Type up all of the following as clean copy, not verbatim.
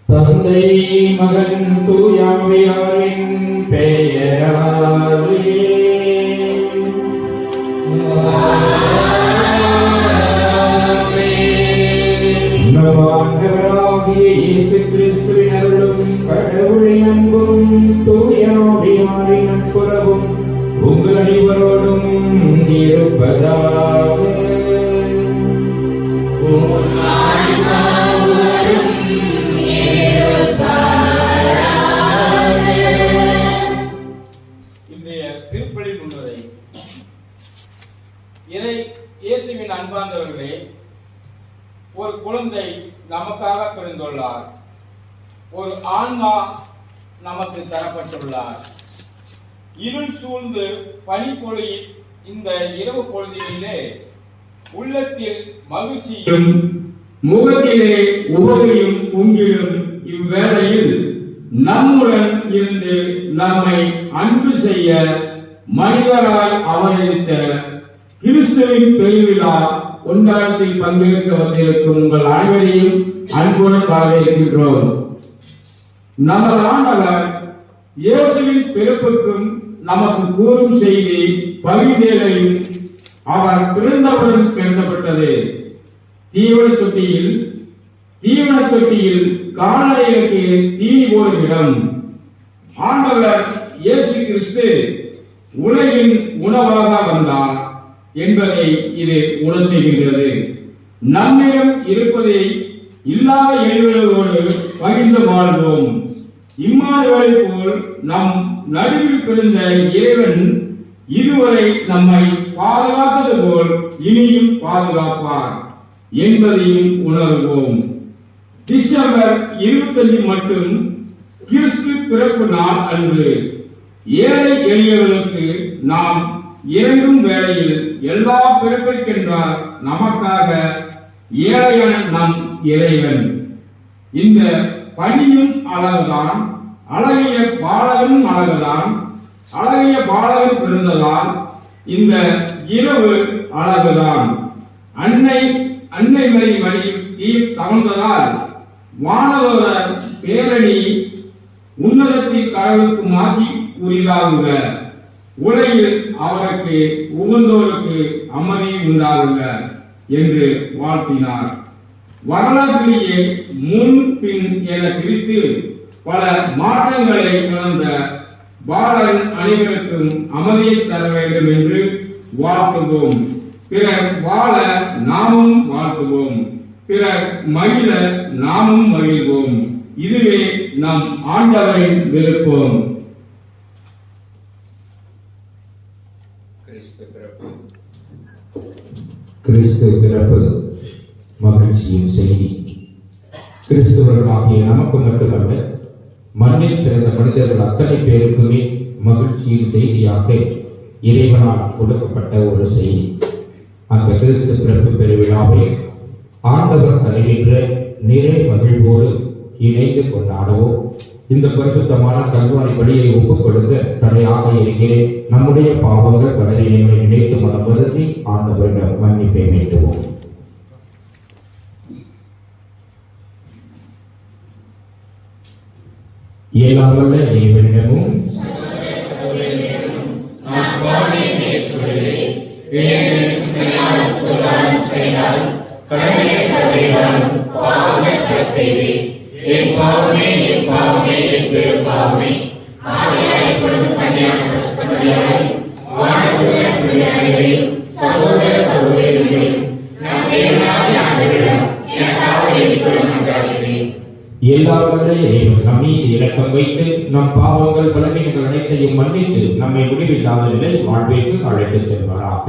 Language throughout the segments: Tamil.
தந்தை மகன் தூயாவியாரின் பெயராலே நம் ஆண்டவராகிய இயேசு கிறிஸ்துவின் அருளும் கடவுளின் அன்பும் தூயாவியாரின் நட்புறவும் உங்கள் அனைவரோடும் இருப்பதாக. இயேசுவின் அன்பார்ந்தவர்களே, ஒரு குழந்தை நமக்காக பிறந்துள்ளார், ஒரு ஆன்மா நமக்கு தரப்பட்டுள்ளார். இருள் சூழ்ந்து பனி பொழியும் இந்த இரவு பொழுதிலே உள்ளத்தில் மகிழ்ச்சியும் முகத்திலே உவகையும் உங்கிலும் இவ்வேளையில் நம்முடன் இருந்து நம்மை அன்பு செய்ய மனிதராய் அவதரித்த கிறிஸ்துவின் பெருவிழா கொண்டாட்டத்தில் பங்கேற்க வந்திருக்கும் உங்கள் அனைவரையும் அன்புடன் வரவேற்கின்றோம். நமது ஆண்டவர் இயேசுவின் பிறப்புக்கும் நமக்கு கூறும் செய்தி பகிர்ந்தேலையும் அவர் பிறந்தவுடன் பிறந்தப்பட்டது. தீவன தொட்டியில் கால்நடைகளுக்கு தீனி போடும் இடம். ஆண்டவர் இயேசு கிறிஸ்து உலகின் உணவாக வந்தார் என்பதை இது உணர்த்துகின்றது. நம்மிடம் இருப்பதை இல்லாத எளிவர்களோடு பகிர்ந்து வாழ்வோம். இம்மானுவேலை போல் நம் நடுவில் பிறந்த இறைவன் இதுவரை நம்மை பாதுகாத்தது போல் இனியும் பாதுகாப்பார் என்பதையும் உணர்வோம். டிசம்பர் 25 மட்டும் கிறிஸ்து பிறப்பு நாள் அன்று ஏழை எளியவர்களுக்கு நாம் இறங்கும் வேளையில் எல்லா பிறப்பிற்கின்றார் நமக்காக ஏழையான நம் இறைவன். இந்த பணியும் அழகுதான், அழகிய பாலகனும் அழகுதான். அழகிய பாலகன் பிறந்ததால் இந்த இரவு அழகுதான். அன்னை மரியின் தீர் தவழ்ந்ததால் வானவர் பேரணி உன்னதத்தில் கடவுளுக்கு மாற்றி உரிதாகுக. உலகில் அவருக்கு உகந்தோருக்கு அமைதி உண்டாகுக என்று வாழ்த்தினார். வரலாற்றிலேயே முன் பின் என பிரித்து பல மாற்றங்களை இழந்த பாலன் அனைவருக்கும் அமைதியை தர வேண்டும் என்று வாழ்த்துவோம். பிறர் வாழ நாமும் வாழ்த்துவோம். பிறர் மகிழ நாமும் மகிழ்வோம். இதுவே நம் ஆண்டவரின் விருப்பம். கிறிஸ்து பிறப்பு மகிழ்ச்சியின் செய்தி. கிறிஸ்துவர்களாகிய நமக்கு மட்டுமல்ல, மண்ணில் பிறந்த மனிதர்கள் அத்தனை பேருக்குமே மகிழ்ச்சியின் செய்தியாக இறைவனால் கொடுக்கப்பட்ட ஒரு செய்தி. அந்த கிறிஸ்து பிறப்பு பெருவிழாவை ஆண்டவர் தருகின்ற நிறை மகிழ்வோடு இணைந்து கொண்டாடவோ இந்த பரிசுத்தமான கல்வாரி வழியை ஒப்புக் கொடுக்க தடையாக இருக்கிறேன். நம்முடைய பாவங்கள் பலவீனங்களை நினைத்து மனம் வருத்தி ஆண்டவரிடம் மன்னிப்பை வேண்டுவோம். இயலாமல்ல இறைவனிடமும் எல்லாவற்றை இறைவன் நம்மீது இரக்கம் வைத்து நம் பாவங்கள் பலவீனங்கள் அனைத்தையும் மன்னித்து நம்மை முடிவில்லாத நிலை வாழ்விற்கு அழைத்துச் செல்வாராக.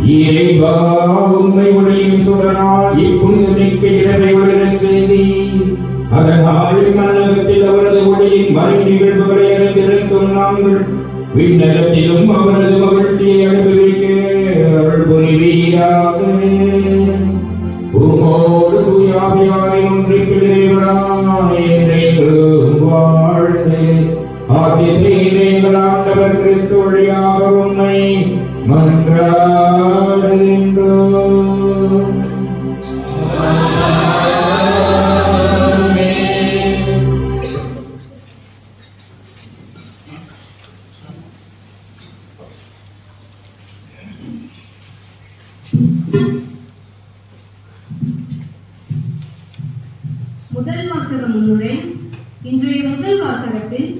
இறைவா உண்மை ஒளியின் சுடரால் இப்புண்ணியமிக்க இரவை ஒளிரச் செய்தி அதனால் மன்னகத்தில் அவரது ஒளியின் மறை நிகழ்வுகளை அறிந்திருக்கும் நாங்கள் விண்ணகத்திலும் அவரது மகிழ்ச்சியை அனுபவிக்க அருள் புரிவீராக. உமோடு தூயாவியாரின் ஒன்றிப்பில் இறைவனாய் என்றென்றும் வாழ்ந்து ஆட்சி செய்கிற எங்கள் ஆண்டவர் கிறிஸ்து வழியாக உம்மை மன்றாடுகின்றோம். முதல் வாசக முன்னுரை. இன்றைய முதல் வாசகத்தில்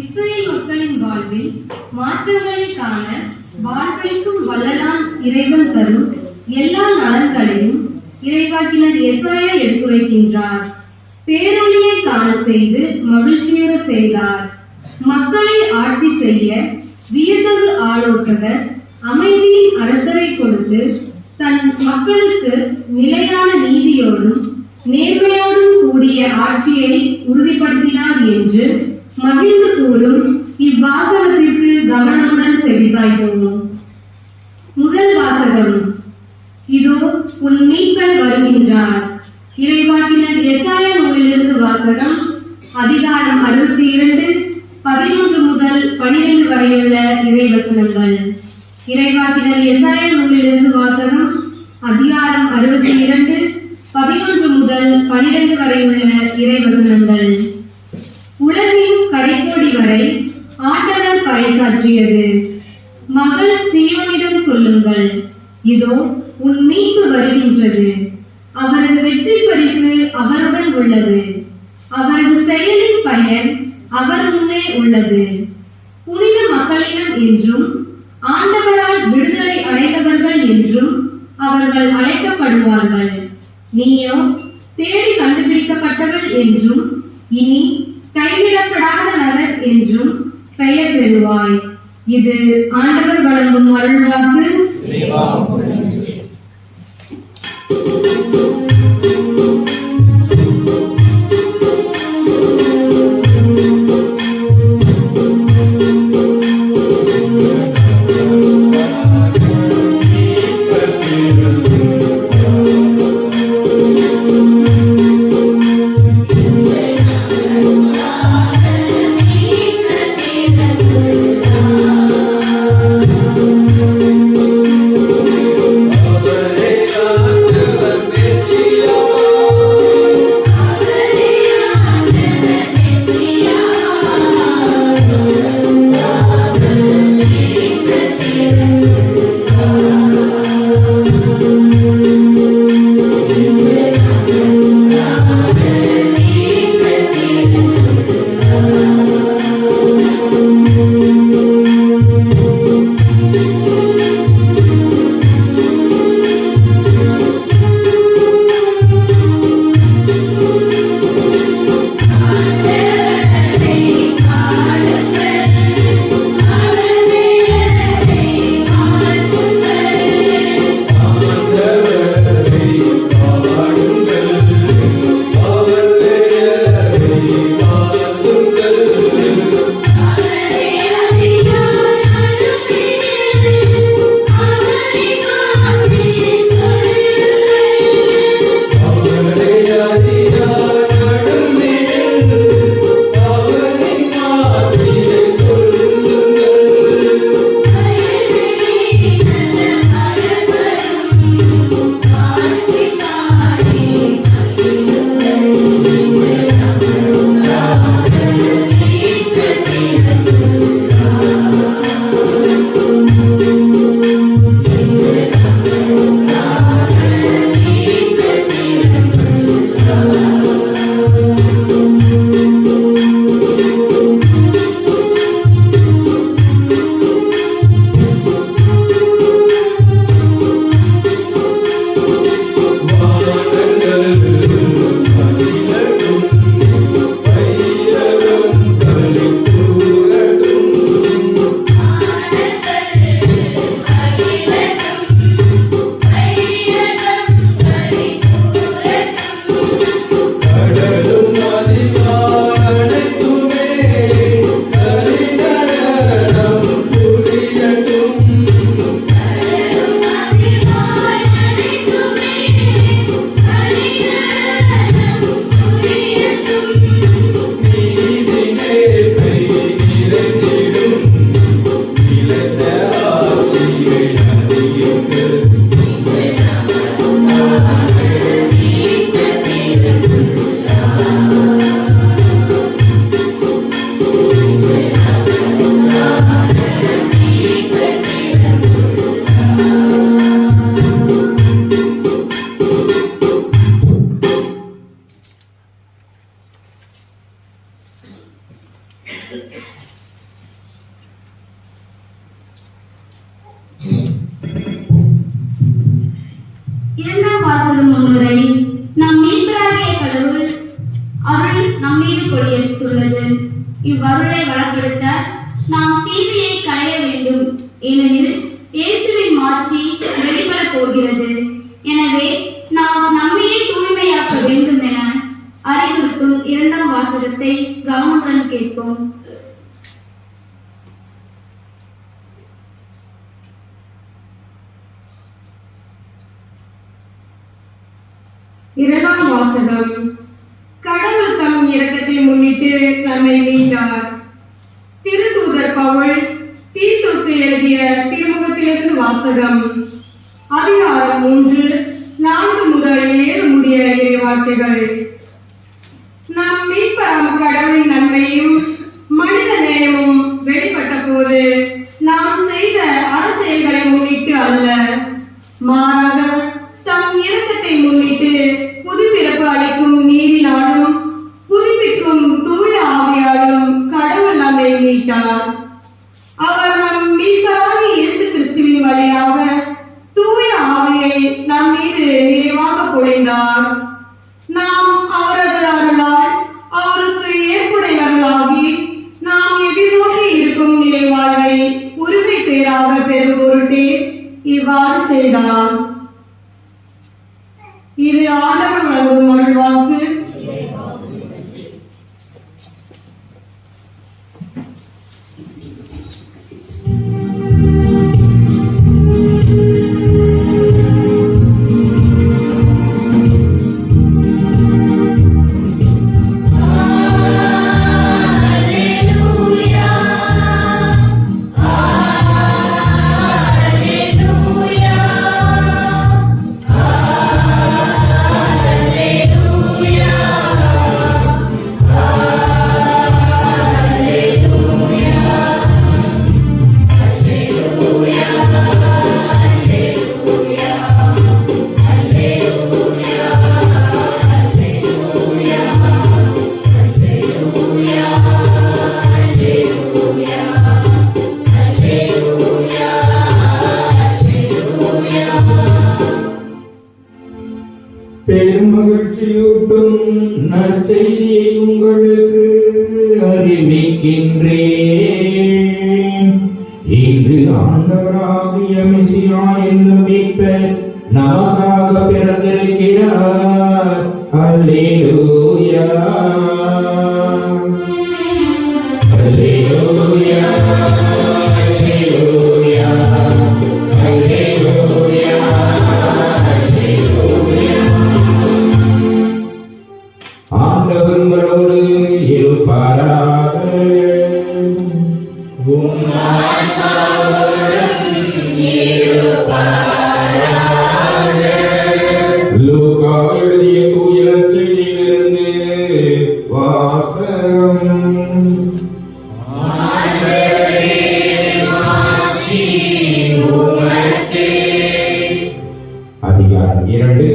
இஸ்ரேல் மக்களின் வாழ்வில் மாற்றங்களை காண வாழ்வழிக்கும் வல்லலான் இறைவன் தரும் எல்லா நலன்களையும் இறைவாக்கினர் எசாயா எடுத்துரைக்கின்றார். பேரொழியை காண செய்து மகிழ்ச்சியுற செய்தார். மக்களை ஆட்சி செய்ய வியத்தகு ஆலோசகர் அமைதியின் அரசரை கொடுத்து தன் மக்களுக்கு நிலையான நீதியோடும் நேர்மையோடும் கூடிய ஆட்சியை உறுதிப்படுத்தினார் என்று மகிழ்ந்து கூறும் இவ்வாசகத்திற்கு கவனமுடன் செவிசாய்ப்போம். முதல் வாசகம். இதோ உன் மீட்பர் வருகின்றார். இறைவாக்கினர் எசாயா நூலிலிருந்து வாசகம். அதிகாரம் 62 11 முதல் 12 வரையுள்ள இறைவசனங்கள். இறைவாக்கினர் எசாயா நூலிலிருந்து வாசகம். அதிகாரம் 62 11 முதல் 12 வரை உள்ள இறைவசனங்கள். உலகின் கடைக்கோடி வரை ஆண்டவர் பறைசாற்றியது. மகள் சீயோனிடம் சொல்லுங்கள், இதோ உன் மீட்பு வருகின்றது. அவரது வெற்றி பரிசு அவருடன் உள்ளது. அவரது செயலின் பயன் அவர் முன்னே உள்ளது. புனித மக்களிடம் என்றும் ஆண்டவரால் விடுதலை அடைந்தவர்கள் என்றும் அவர்கள் அழைக்கப்படுவார்கள். நீயோ தேடி கண்டுபிடிக்கப்பட்டவள் என்றும் இனி கைவிடப்படாத நகர் என்றும் பெயர் பெறுவாய். இது ஆண்டவர் வழங்கும் அருள்வாக்கு. இரண்டாம் வாசகம் முன்னுரை. நம் மீட்பராகிய கடவுள் அருள் நம்மீது பொழியத்துள்ளது. இவ்வருளை வளப்படுத்த நாம் தீமையை களைய வேண்டும். ஏனெனில் இயேசுவின் மாட்சி வெளிப்பட போகிறது. எனவே நாம் நம்மையே தூய்மையாக்க வேண்டும் என அறிவுறுத்தும் இரண்டாம் வாசகத்தை கவனமுடன் கேட்போம். இரண்டாம் வாசகம். கடவுள் தம் இரக்கத்தை முன்னிட்டு நம்மை மீண்டார். திருத்தூதர் பவுல் தீத்துக்கு எழுதிய திருமுகத்திலிருந்து வாசகம். அதிகாரம் 3, 4 முதல் 7 முடிய வார்த்தைகள். நம் மீட்பராம் கடவுளின் நன்மையும் மனித நேயமும் வெளிப்பட்ட போது நாம் செய்த அரசியல்களை முன்னிட்டு அல்ல, மாறாக தம் இரக்கத்தை முன்னிட்டு புதுப்பிறப்பு அளிக்கும் நீரினாலும் புதுப்பிக்கும் தூய ஆவியாலும் கடவுள் நம்மை மீட்டார். அவர் நம் மீட்பராகிய இயேசு கிறிஸ்துவின் வழியாக தூய ஆவியை நம் மீது நிறைவாக பொழிந்தார். நாம் அவரது அருளால் அவருக்கு ஏற்புடையவர்களாகி நாம் எதிர்நோக்கி இருக்கும் நிலை வாழ்வை உரிமை பேராக பெறும் பொருட்டே இவ்வாறு செய்தார். இது ஆண்டவர் வழங்கும் அருள்வாக்கு. பெருமகிழ்ச்சியூட்டும் நற்செய்தியை உங்களுக்கு அறிவிக்கின்றேன். இன்று ஆண்டவராகிய மெசியா என்னும் மீட்பர் நமக்காக பிறந்திருக்கிறார். அல்லேலூயா, அல்லேலூயா, அல்லேலூயா, அல்லேலூயா. ஆண்டவர்களோடு இருப்பாராக. லூக்கா எழுதிய தூய நற்செய்தியிலிருந்து வாசகம். அதிகாரம் 2,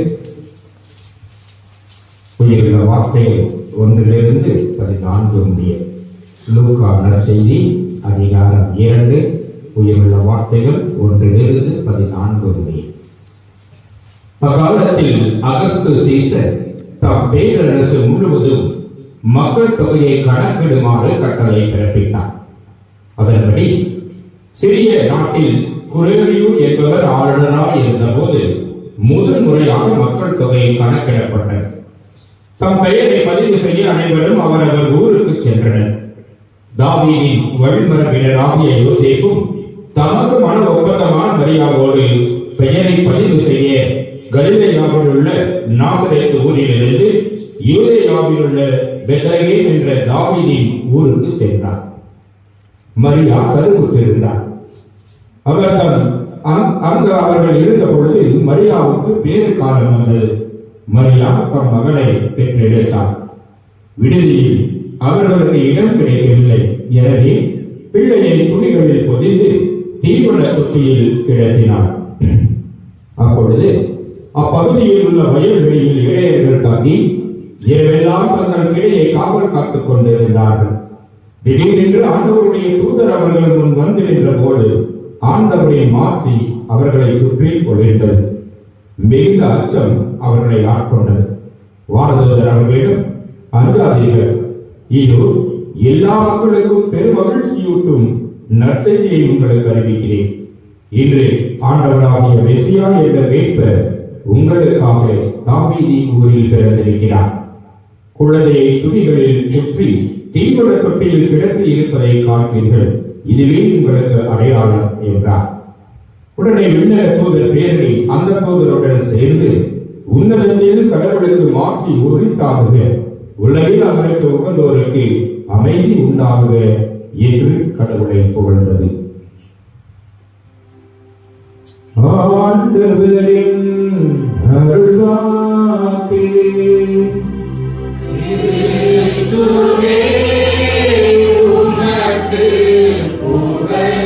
உயிருள்ள வார்த்தைகள் 1 to 14 முடிய. லூக்கா நற்செய்தி அதிகாரம் 2, உயிருள்ள வார்த்தைகள் 1 to 14 முடிய. அக்காலத்தில் அகஸ்து சீசர் தம் பேரரசு முழுவதும் மக்கள் தொகையை கணக்கிடுமாறு கட்டளை பிறப்பித்தார். அதன்படி சிறிய நாட்டில் குரேலியு என்பவர் ஆளுநராக இருந்தபோது முதல் முறையாக மக்கள் தொகை கணக்கிடப்பட்டது. தம் பெயரை பதிவு செய்ய அனைவரும் அவரவர் ஊருக்கு சென்றனர். தாவீதின் வழிமரபினராகிய யோசேப்பும் தமக்கு மன ஒப்பந்தமான மரியாவோடு பெயரை பதிவு செய்ய கலிலேயாவில் உள்ள நாசரேத் ஊரிலிருந்து யூதேயாவில் உள்ள பெத்லகேம் என்ற தாவீதின் ஊருக்கு சென்றார். மரியா கருவுற்றிருந்தார். அவர் தம் அங்கு அவர்கள் இருந்த பொழுது மரியாவுக்கு பேறு காலம் வந்தது. மரியா தம் மகளை பெற்றெடுத்தார். விடுதியில் அவர்களுக்கு இடம் கிடைக்கவில்லை. எனவே பிள்ளையை துணிகளில் பொதிந்து தீவன தொட்டியில் கிடத்தினார். அப்பொழுது அப்பகுதியில் உள்ள வயல்வெளியில் இடையர்கள் தாங்கி இரவெல்லாம் தங்கள் கிடையை காவல் காத்துக் கொண்டிருந்தார்கள். திடீரென்று ஆண்டவருடைய தூதர் அவர்கள் முன் வந்து நின்ற போது ஆண்டவரை மாற்றி அவர்களை சுற்றி கொண்டிருந்தது. மிகுந்த அச்சம் அவர்களை ஆட்கொண்டது. வானதூதர் அவர்களிடம், அஞ்சாதீர்கள், இதோ எல்லா மக்களுக்கும் பெரும் மகிழ்ச்சியூட்டும் நற்செய்தியை உங்களுக்கு அறிவிக்கிறேன். இன்று ஆண்டவராகிய மெசியா என்ற மீட்பர் உங்களுக்காக தாவீது ஊரில் பிறந்திருக்கிறார். குழந்தையை துணிகளில் சுற்றி தீவன தொட்டியில் கிடத்தி இருப்பதை காண்பீர்கள். இதுவே உங்களுக்கு அடையாளம் என்றார். உடனே விண்ணக தூதர் பேரணி அந்த தூதருடன் சேர்ந்து உன்னதத்தில் கடவுளுக்கு மாற்றி உரித்தாகுக, உலகில் அவருக்கு உகந்தோருக்கு அமைதி உண்டாகுக என்று கடவுளை புகழ்ந்தது. ஆண்டவரின் அருள்வாக்கே. கிறிஸ்துவே உமக்கு புகழ்.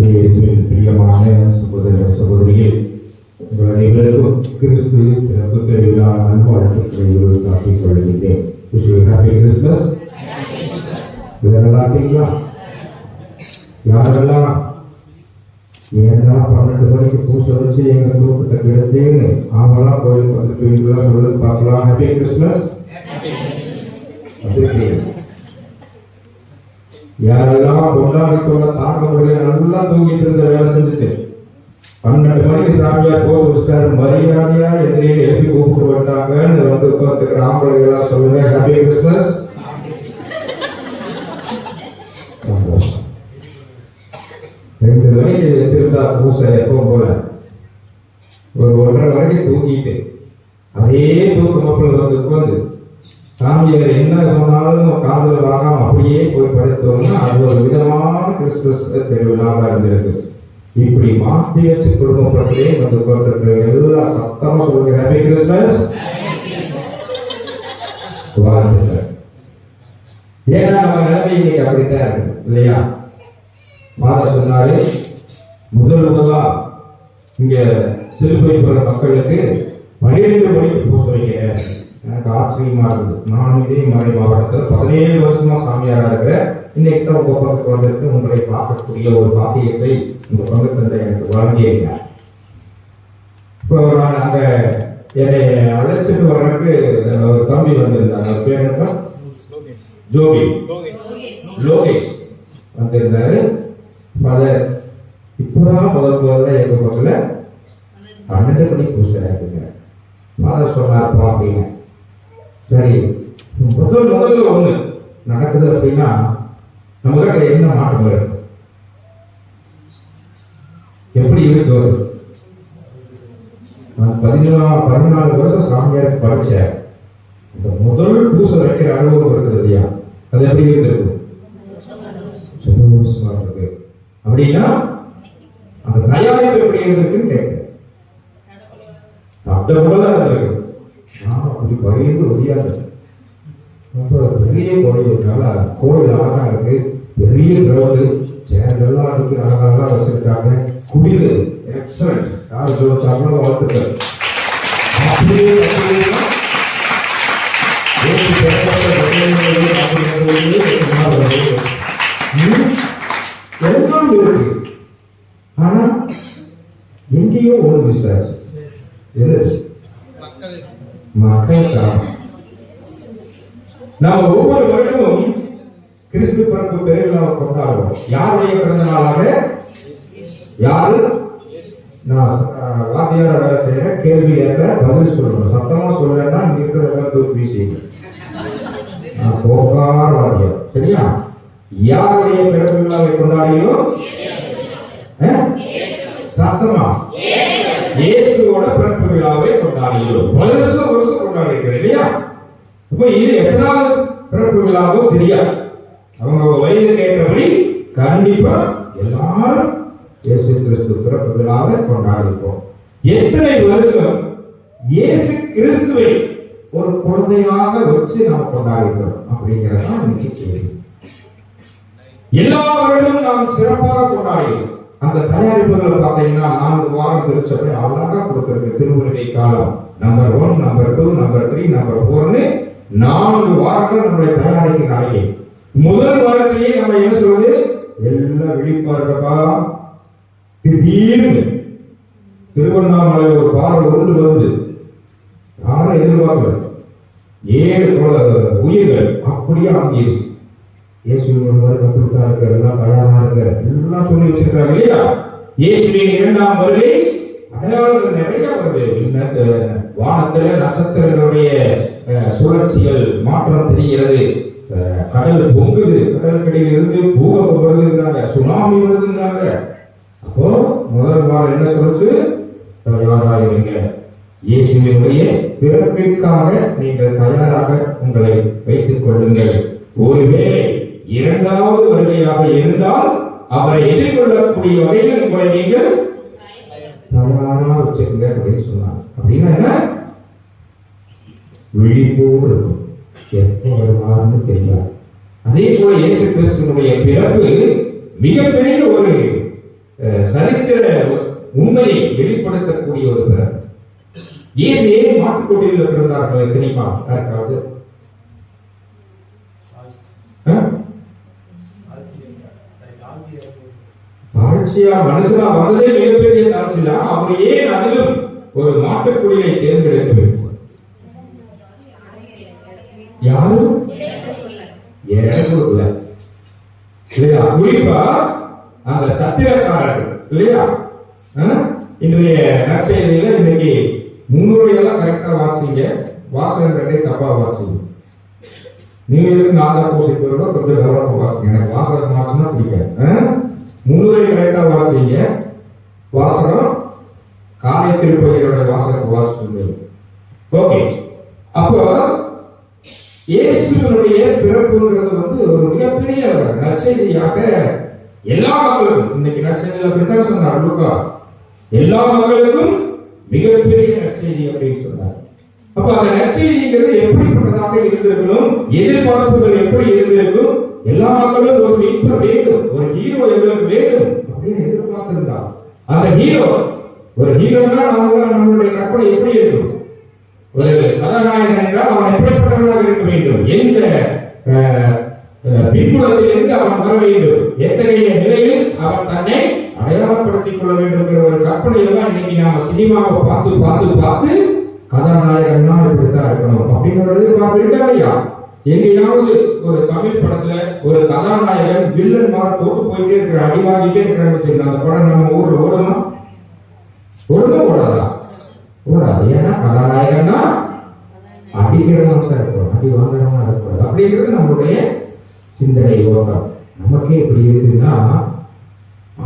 இயேசுவின் பிரியமான சகோதர சகோதரியே, உங்கள் அனைவருக்கும் கிறிஸ்து பிறப்பு பெருவிழா நல்வாழ்த்துக்களை காட்டிக் கொள்கின்றேன். Happy Christmas. நல்லா இருக்கீங்களா? யாரெல்லாம் ஏன்னா 12 மணிக்கு பூசை வச்சு எங்க தூக்கத்தை கிடத்தேன்னு அவங்களாம் கோயிலுக்கு வந்துருக்கீங்களா சொல்லு பார்க்கலாம். Happy Christmas. யாரெல்லாம் கொண்டாடிக்கொள்ள தாங்க முடியல, நல்லா தூங்கிட்டு இருந்த வேலை செஞ்சுட்டு 12 மணிக்கு சாமியார் போஸ் வச்சுட்டாரு, மரியாதையா எதிரே எழுப்பி கூப்பிட்டு வந்தாங்கன்னு வந்து உட்காந்துக்கிற ஆம்பளைகளா சொல்லுங்க. Happy Christmas. 2 மணிக்கு வச்சிருந்தா பூசை எப்பவும் போல ஒரு 1:30 வரைக்கும் தூங்கிட்டு அதே தூக்க மக்கள் வந்து உட்காந்து சாமியார் என்ன சொன்னாலும் காதல் வாங்காம அப்படியே போய் படுத்தோம்னா அது ஒரு விதமான கிறிஸ்துமஸ் பெருவிழாவா இருந்திருக்கு. இப்படி மாற்றி வச்சு குடும்பப்பட்டே வந்து உட்காந்துருக்க எல்லாம் சத்தமா சொல்லுங்க. Happy Christmas. வாழ்த்துக்கள். ஏன்னா நம்ம நிலைமை இன்னைக்கு அப்படித்தான் இருக்கு இல்லையா? மாதா சொன்னாரு, முதலா இங்க சிறுபை போற மக்களுக்கு 12 மணிக்கு பூசை வைக்கிறேன். எனக்கு ஆச்சரியமா இருக்குது. நானும் இதே மாதிரி மாவட்டத்தில் 17 வருஷமா சாமியாரா இருக்கிறேன். இன்னைக்கு தான் உங்க பக்கத்துக்கு வந்துட்டு உங்களை பார்க்கக்கூடிய ஒரு பாக்கியத்தை உங்க பக்கத்துல எனக்கு வழங்கியிருங்க. இப்போ நான் அங்க என்னை அழைச்சிட்டு வர்றதுக்கு ஒரு தம்பி வந்திருந்தாங்க. பேர் என்ன? ஜோபி லோகேஷ் வந்திருந்தாரு. அதை இப்பதான் முதல்ல எங்க பக்கத்துல 12 மணிக்கு பூசை இருக்குங்க. மாதர் சொன்னார்ப்பா அப்படின்னு. சரி, முதல்ல ஒண்ணு நடக்குது அப்படின்னா நம்மகிட்ட என்ன மாற்றம் இருக்கு? எப்படி இருக்கு? நான் 14 வருஷம் சாமியாருக்கு படிச்சேன். இந்த முதல் பூசை வைக்கிற அனுபவம் இருக்குது இல்லையா? அது எப்படி இருக்கு? சந்தோஷமா இருக்கு. அப்படின்னா அந்த தயாரிப்பு எப்படி இருந்திருக்குன்னு கேட்கிறேன். அந்த போலதான் இருக்கு. நான் அப்படி பயந்து ஒழியாது. பெரிய கோயில்னால கோயில் அழகா இருக்கு. பெரிய கிரவுண்டு, சேர்கள்லாம் இருக்கு, அழகா வச்சிருக்காங்க. குடில் எக்ஸலண்ட். யார் சொல்லிச்சாங்களோ வாழ்த்துக்கள். அப்படியே எல்லாம் இருக்கு. ஆனா எங்கேயோ ஒரு மிஸ் ஆச்சு. மக்கள் காரணம். நாம் ஒவ்வொரு வருடமும் கிறிஸ்து பிறப்பு பெருவிழாவை கொண்டாடுவோம். யாருடைய பிறந்த நாளாக? யாரு? நான் வாத்தியார வேலை செய்யற கேள்வி ஏற்க பதில் சொல்லணும். சத்தமா சொல்லலைன்னா இருக்கிறத தூக்கி வீசிங்க. நான் போகார் வாத்தியார். சரியா? யாருடைய பிறப்பு விழாவை கொண்டாடினோம்? சத்தமா இயேசுவோட பிறப்பு விழாவை கொண்டாடுகிறோம். வருஷம் கொண்டாடி இருக்கிறோம் இல்லையா? இப்ப இது எத்தனாவது பிறப்பு விழாவோ தெரியாது. அவங்க வயதுக்கு ஏற்றபடி கண்டிப்பா எல்லாரும் இயேசு கிறிஸ்து பிறப்பு விழாவை கொண்டாடிப்போம். எத்தனை வருஷம் இயேசு கிறிஸ்துவை ஒரு குழந்தையாக வச்சு நாம் கொண்டாடிக்கிறோம் அப்படிங்கிறதான் இன்னைக்கு கேள்வி. எல்லா வருடமும் நாம் சிறப்பாக கொண்டாடுகிறோம். அந்த தயாரிப்புகளை பார்த்தீங்கன்னா 4 வாரம் திருச்சபை அழகா கொடுத்திருக்கு. திருமுறை காலம் நம்பர் 1, நம்பர் 2, நம்பர் 3, நம்பர் 4ன்னு 4 வாரங்கள் நம்முடைய தயாரிக்கிறாங்க. முதல் வாரத்திலேயே நம்ம என்ன சொல்றது, எல்லாம் விழிப்பாருப்பா. திடீர்னு திருவண்ணாமலை ஒரு பாறை உருண்டு வந்து யாரும் எதிர்பார்க்கல, 7 உயிர்கள் அப்படியே அங்கேயிருக்கு. இயேசுவின் வருகை கொடுத்தா இருக்க, எல்லாம் தயாரா இருக்க, எல்லாம் சொல்லி வச்சிருக்காங்க இல்லையா? இயேசுவின் 2ஆம் வருகை அடையாளங்கள் நிறைய வருது. வானத்துல நட்சத்திரங்களுடைய சுழற்சிகள் மாற்றம் தெரிகிறது. கடல் பொங்குது, கடற்கரையில் இருந்து பூகம்பம் வருதுங்கிறாங்க, சுனாமி வருதுங்கிறாங்க. அப்போ முதல் வாரம் என்ன சொல்லுச்சு, தயாராக இயேசுவினுடைய பிறப்பிற்காக நீங்கள் தயாராக உங்களை வைத்துக் கொள்ளுங்கள். ஒருவேளை 2வது வருகையாக இருந்தால் அவரை எதிர்கொள்ளக்கூடிய வகையில் உங்களை நீங்கள் தயாரா வச்சிருங்க அப்படின்னு சொன்னாங்க. அப்படின்னா என்ன, விழிப்போடு இருக்கும், எப்போ வருவான்னு தெரியாது. அதே போல இயேசு கிறிஸ்துவனுடைய பிறப்பு மிகப்பெரிய ஒரு சரித்திர உண்மையை வெளிப்படுத்தக்கூடிய ஒரு பிறப்பு. இயேசு ஏன் மாட்டுக்கொட்டியில் பிறந்தார்கள் தெரியுமா யாருக்காவது? தாழ்ச்சியா மனுஷனா வந்ததே மிகப்பெரிய தாழ்ச்சியா. அவர் ஏன் அதிலும் ஒரு மாட்டுக்குடியை தேர்ந்தெடுக்க வேண்டும்? யாரும் இல்லையா? குறிப்பா அந்த சத்திரக்காரர்கள் இல்லையா? இன்றைய நற்செய்தியில இன்னைக்கு 300 கரெக்டா வாசிங்க, வாசகம் கண்டே தப்பா வாசிங்க. நீங்க எதுக்கு 4 போசிட்டு வரணும், கொஞ்சம் கவனமா வாசிங்க. எனக்கு வாசகம் மாற்றினா பிடிக்காது. 300 கரெக்டா வாசிங்க. வாசகம் காலை திருப்பதியோட வாசகத்தை வாசிட்டு. ஓகே, அப்போ இயேசுவினுடைய பிறப்புங்கிறது ஒரு மிகப்பெரிய நற்செய்தியாக எல்லா மக்களுக்கும், இன்னைக்கு நற்செய்தியில அப்படித்தான் சொன்னார் லூக்கா, எல்லா மக்களுக்கும் மிகப்பெரிய நற்செய்தி அப்படின்னு சொன்னார். அப்ப அந்த நற்செய்திங்கிறது எப்படிப்பட்டதாக இருந்திருக்கணும், எதிர்பார்ப்புகள் எப்படி இருந்திருக்கும், எல்லா மக்களும் ஒரு மீட்பர் வேண்டும், ஒரு ஹீரோ எங்களுக்கு வேண்டும் அப்படின்னு எதிர்பார்த்திருந்தார். அந்த ஹீரோ, ஒரு ஹீரோனா நம்மளுடைய கற்பனை எப்படி இருக்கும், ஒரு கதாநாயகன் என்றால் அவன் எப்படிப்பட்டவனாக இருக்க வேண்டும், எந்த பின்புலத்திலிருந்து அவன் வர வேண்டும், எத்தகைய நிலையில் அவன் தன்னை அடையாளப்படுத்திக் கொள்ள வேண்டும் என்கிற ஒரு கற்பனை எல்லாம் இன்னைக்கு நாம சினிமாவை பார்த்து பார்த்து பார்த்து கதாநாயகன்னா இப்படித்தான் இருக்கணும் அப்படின்னு ஒரு எதிர்பார்ப்பு இருக்கா இல்லையா? எங்கேயாவது ஒரு தமிழ் படத்துல ஒரு கதாநாயகன் வில்லன் மாற தோத்து போயிட்டே இருக்கிற, அடி வாங்கிட்டே இருக்கிறான்னு அந்த படம் நம்ம ஊர்ல ஓடுமா? ஓடாதா? ஓடாது. ஏன்னா கதாநாயகன்னா அடிக்கிறவங்க தான் இருக்கணும், அடி வாங்குறவங்க இருக்கக்கூடாது அப்படிங்கிறது நம்மளுடைய சிந்தனை ஓட்டம். நமக்கே இப்படி இருக்குன்னா,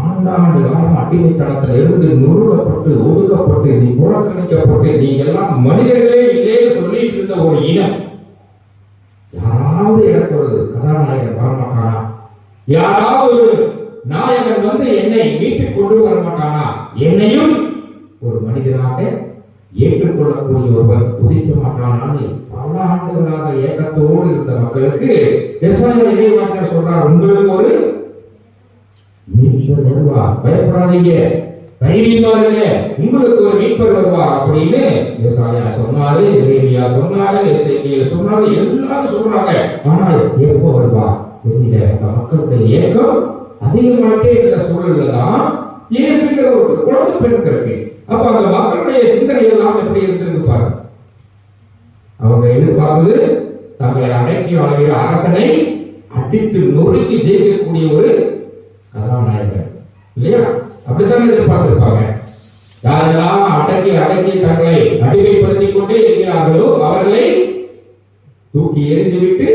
ஆண்டாண்டு காலம் அடிமைத்தனத்துல இருந்து நுறுக்கப்பட்டு ஒதுக்கப்பட்டு நீ புறக்கணிக்கப்பட்டு நீங்க எல்லாம் மனிதர்களே இல்லைன்னு சொல்லிட்டு இருந்த ஒரு இனம், யாராவது எனக்கு ஒரு கதாநாயகன் வரமாட்டானா, யாராவது ஒரு நாயகன் வந்து என்னை மீட்டுக் கொண்டு வரமாட்டானா, என்னையும் ஒரு மனிதனாக ஏற்றுக்கொள்ளக்கூடிய ஒருவர் உதிக்க மாட்டானான்னு பல ஆண்டுகளாக ஏக்கத்தோடு இருந்த மக்களுக்கு எஸ்ஐயா இறைவாக்கினர் சொல்றார், உங்களுக்கு ஒரு மீட்பர் வருவார், பயப்படாதீங்க, தைரியமாக உங்களுக்கு ஒரு மீட்பர் வருவார் அப்படின்னு எஸ்ஐயா சொன்னாரு, எரேமியா சொன்னாரு, எசேக்கியேல் சொன்னாரு, எல்லாரும் சொல்றாங்க. ஆனால் எப்போ வருவார் தெரியல. அந்த மக்களுடைய ஏக்கம் அதிகமாட்டே இருக்கிற சூழல்ல தான் இயேசுங்கிற ஒரு குழந்தை பிறந்திருக்கு. அப்ப அந்த மக்களுடைய சிந்தனை எல்லாம் எப்படி இருந்திருக்கு பாருங்க. அவங்க எதிர்பார்ப்பது தங்களை அடக்கி வாழ்கிற அரசனை அடித்து நொறுக்கி ஜெயிக்கக்கூடிய ஒரு கதாநாயகன் இல்லையா? அப்படித்தான் எதிர்பார்த்திருப்பாங்க. யாரெல்லாம் அடக்கி அடக்கி தங்களை அடிமைப்படுத்திக் கொண்டே இருக்கிறார்களோ அவர்களை தூக்கி எறிந்துவிட்டு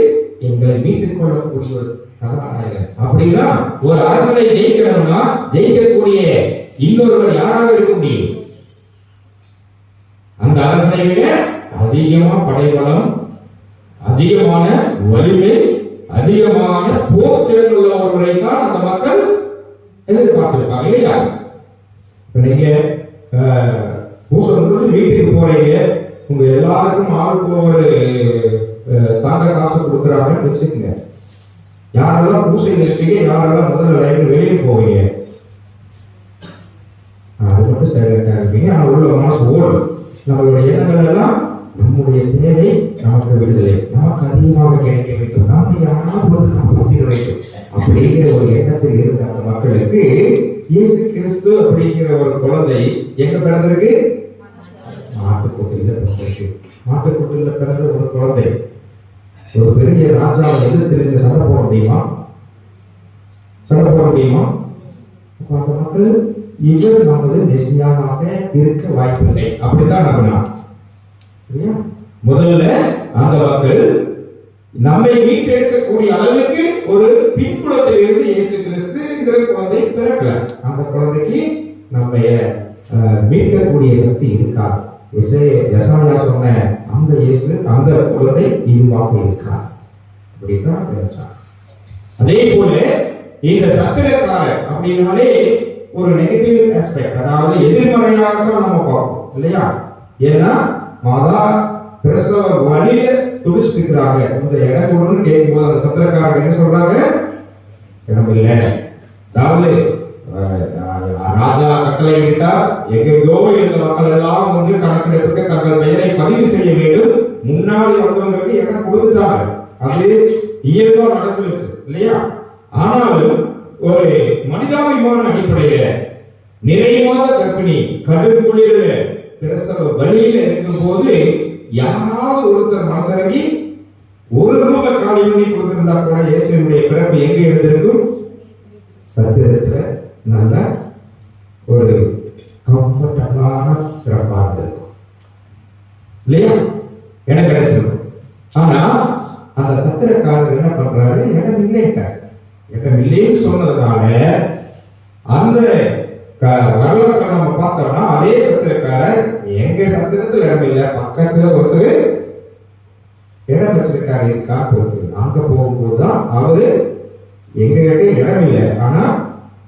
எங்களை மீட்டுக் கொள்ளக்கூடிய ஒரு கதாநாயகன். அப்படின்னா ஒரு அரசனை ஜெயிக்கிறோம்னா ஜெயிக்கக்கூடிய இன்னொருவர் யாராக இருக்க முடியும்? அந்த அரசனை விட அதிகமா படைபலம், அதிகமான வலிமை, அதிகமான போர்த்திறன் உள்ள ஒருவரை தான் அந்த மக்கள் எதிர்பார்த்திருப்பாங்க இல்லையா? நீங்க பூசம் வீட்டுக்கு போறீங்க, உங்க எல்லாருக்கும் ஆளுக்கு ஒரு தங்க காசு கொடுக்குறாங்கன்னு வச்சுக்கோங்க. யாரெல்லாம் பூசை நிறுத்தீங்க, யாரெல்லாம் முதல்ல லைன் வெளியே போவீங்க, அது மட்டும் சைலண்டா இருப்பீங்க. ஆனா உள்ள மனசு ஓடும். நம்மளுடைய எண்ணங்கள் எல்லாம் நம்முடைய தேவை, நமக்கு விடுதலை, நமக்கு அதிகமாக கிடைக்க வேண்டும், நாம யாராவது வந்து காப்பாற்றிட வேண்டும் அப்படிங்கிற ஒரு எண்ணத்தில் இருந்த அந்த மக்களுக்கு இயேசு கிறிஸ்து அப்படிங்கிற ஒரு குழந்தை எங்க பிறந்திருக்கு? மாட்டுக்கொட்டில பிறந்திருக்கு. மாட்டுக்கொட்டில பிறந்த ஒரு குழந்தை ஒரு பெரிய ராஜாவை எதிர்த்து சண்டை போட முடியுமா? சண்டை போட முடியுமா? அந்த மக்கள் இவர் நமது மெசியாவாக இருக்க வாய்ப்பில்லை அப்படித்தான் நம்பினார். சரியா? முதல்ல அந்த மக்கள் நம்மை மீட்டெடுக்கக்கூடிய அளவுக்கு ஒரு பின்புலத்தில் இருந்து இயேசு கிறிஸ்துங்கிற குழந்தை பிறக்கல. அந்த குழந்தைக்கு நம்ம மீட்கக்கூடிய சக்தி இருக்காது. யெசாயா சொன்ன அந்த இயேசு, அந்த குழந்தை இதுவாக இருக்கார் அப்படிதான் நினைச்சார். அதே போல இந்த சத்திரக்காரர் அப்படின்னாலே ஒரு நெகட்டிவ் ஆஸ்பெக்ட், அதாவது எதிர்மறையாக தான் நம்ம பார்ப்போம் இல்லையா? ஏன்னா மாதா பிரசவ வழிய துடிச்சிருக்கிறாங்க. இந்த இடம் கொடுன்னு கேட்கும்போது அந்த சத்திரக்காரர் என்ன சொல்றாங்க? இடம் இல்லை. அதாவது ராஜா கட்டளை விட்டார், எங்கெங்கோ இருந்த மக்கள் எல்லாம் வந்து கணக்கெடுப்புக்கு தங்கள் பெயரை பதிவு செய்ய வேண்டும். முன்னாடி வந்தவங்களுக்கு இடம் கொடுத்துட்டாங்க. அது இயல்பா நடந்துச்சு இல்லையா? ஆனாலும் ஒரு மனிதாபிமான அடிப்படையில நிறைவாத கர்ப்பிணி கடும் குளிர பிரசவ வழியில இருக்கும் போது யாராவது ஒருத்தர் மனசரங்கி ஒரு ரூப காலியம் பண்ணி கொடுத்திருந்தா கூட இயேசுவினுடைய பிறப்பு எங்க இருந்திருக்கும்? சத்திரத்துல நல்ல ஒரு கம்ஃபர்டபுளான பிறப்பா இருந்திருக்கும் இல்லையா? இடம் கிடைச்சிருக்கும். ஆனா அந்த சத்திரக்காரர் என்ன பண்றாரு? இடம் இல்லைட்டார். இடம் இல்லைன்னு சொன்னதுனால அந்த வரலாற்றை நம்ம பார்த்தோம்னா அதே சத்திரக்காரர் எங்க சத்திரத்துல இடம் இல்லை, பக்கத்துல ஒருத்தர் இடம் வச்சிருக்காரு இருக்கா போகுது. அங்க போகும்போதுதான் அவரு எங்க கிட்ட இடம் இல்லை, ஆனா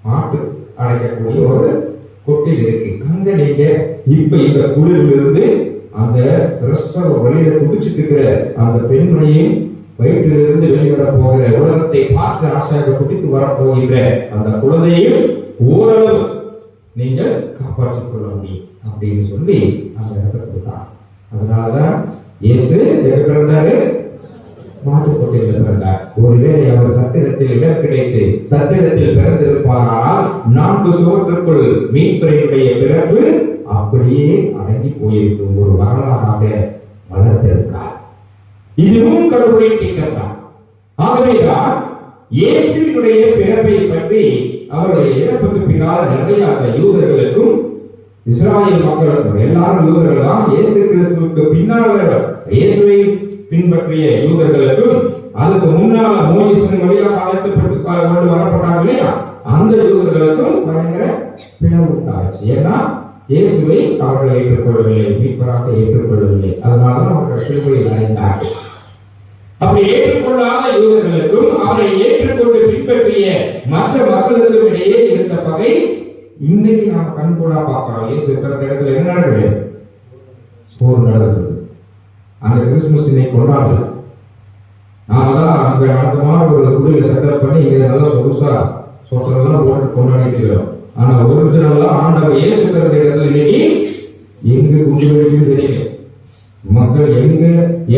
மாட்டு அடைக்கக்கூடிய ஒரு கொட்டில் இருக்கு. அங்க நீங்க இப்ப இந்த குளிரில் இருந்து அந்த பிரசவ வழியில துடிச்சிட்டு இருக்கிற அந்த பெண்மணியும் வயிற்றிலிருந்து வெளிவிட போகிற உலகத்தை பார்க்க ஆசையாக குடித்து வரப்போகின்ற அந்த குழந்தையும் ஓரளவு நீங்கள் காப்பாற்றிக் கொள்ள முடியும் அப்படின்னு சொல்லி அந்த இடத்தை கொடுத்தாங்க. அதனாலதான் இயேசு எங்க பிறந்தாரு? மாட்டுக்கொட்டில் பிறந்தார். ஒருவேளை அவர் சத்திரத்தில் இடம் கிடைத்து சத்திரத்தில் பிறந்திருப்பாரானால் 4 சுவற்றுக்குள் மீட்பரையுடைய பிறப்பு அப்படியே அடங்கி போயிருக்கும் ஒரு வரலாறாக வளர்த்திருக்கார். இதுவும் கடவுளின் திட்டம் தான். ஆகவேதான் இயேசுவினுடைய பிறப்பை பற்றி அவருடைய இறப்புக்கு பின்னால் நிறைய யூதர்களுக்கும் இஸ்ராயேல் மக்களுக்கும், எல்லாரும் யூதர்கள் தான், இயேசு கிறிஸ்துவுக்கு பின்னால் இயேசுவை பின்பற்றிய யூதர்களுக்கும் அதுக்கு முன்னால மோசேசின் வழியாக அழைக்கப்பட்டு கொண்டு வரப்பட்டாங்க இல்லையா, அந்த யூதர்களுக்கும் பயங்கர பிளவு உண்டாச்சு. ஏன்னா இயேசுவை அவர்கள் ஏற்றுக்கொள்ளவில்லை, மீட்பராக ஏற்றுக்கொள்ளவில்லை. அதனாலதான் அவர்கள் சிலுவையில் அறைந்தார்கள். அப்படி ஏற்றுக்கொள்ளாத யூதர்களுக்கும் அவரை ஏற்றுக்கொண்டு பின்பற்றிய மற்ற மக்களுக்கும் இடையே இருந்த பகை இன்னைக்கு நாம கண்கூடா பார்க்கிறோம். இயேசு பிறந்த இடத்துல என்ன நடக்குது? போர் நடக்குது. அந்த கிறிஸ்துமஸ் இன்னைக்கு கொண்டாடுது. நாம தான் அங்க அந்த மாதிரி ஒரு குடியில செட்டப் பண்ணி இங்க நல்லா சொகுசா சொத்தெல்லாம் போட்டு கொண்டாடிட்டு இருக்கிறோம். ஆனா ஒரிஜினலா ஆண்டவர் இயேசு பிறந்த இடத்துல இன்னைக்கு எங்க குண்டு வெடிக்கும் தெரியல, மக்கள் எங்க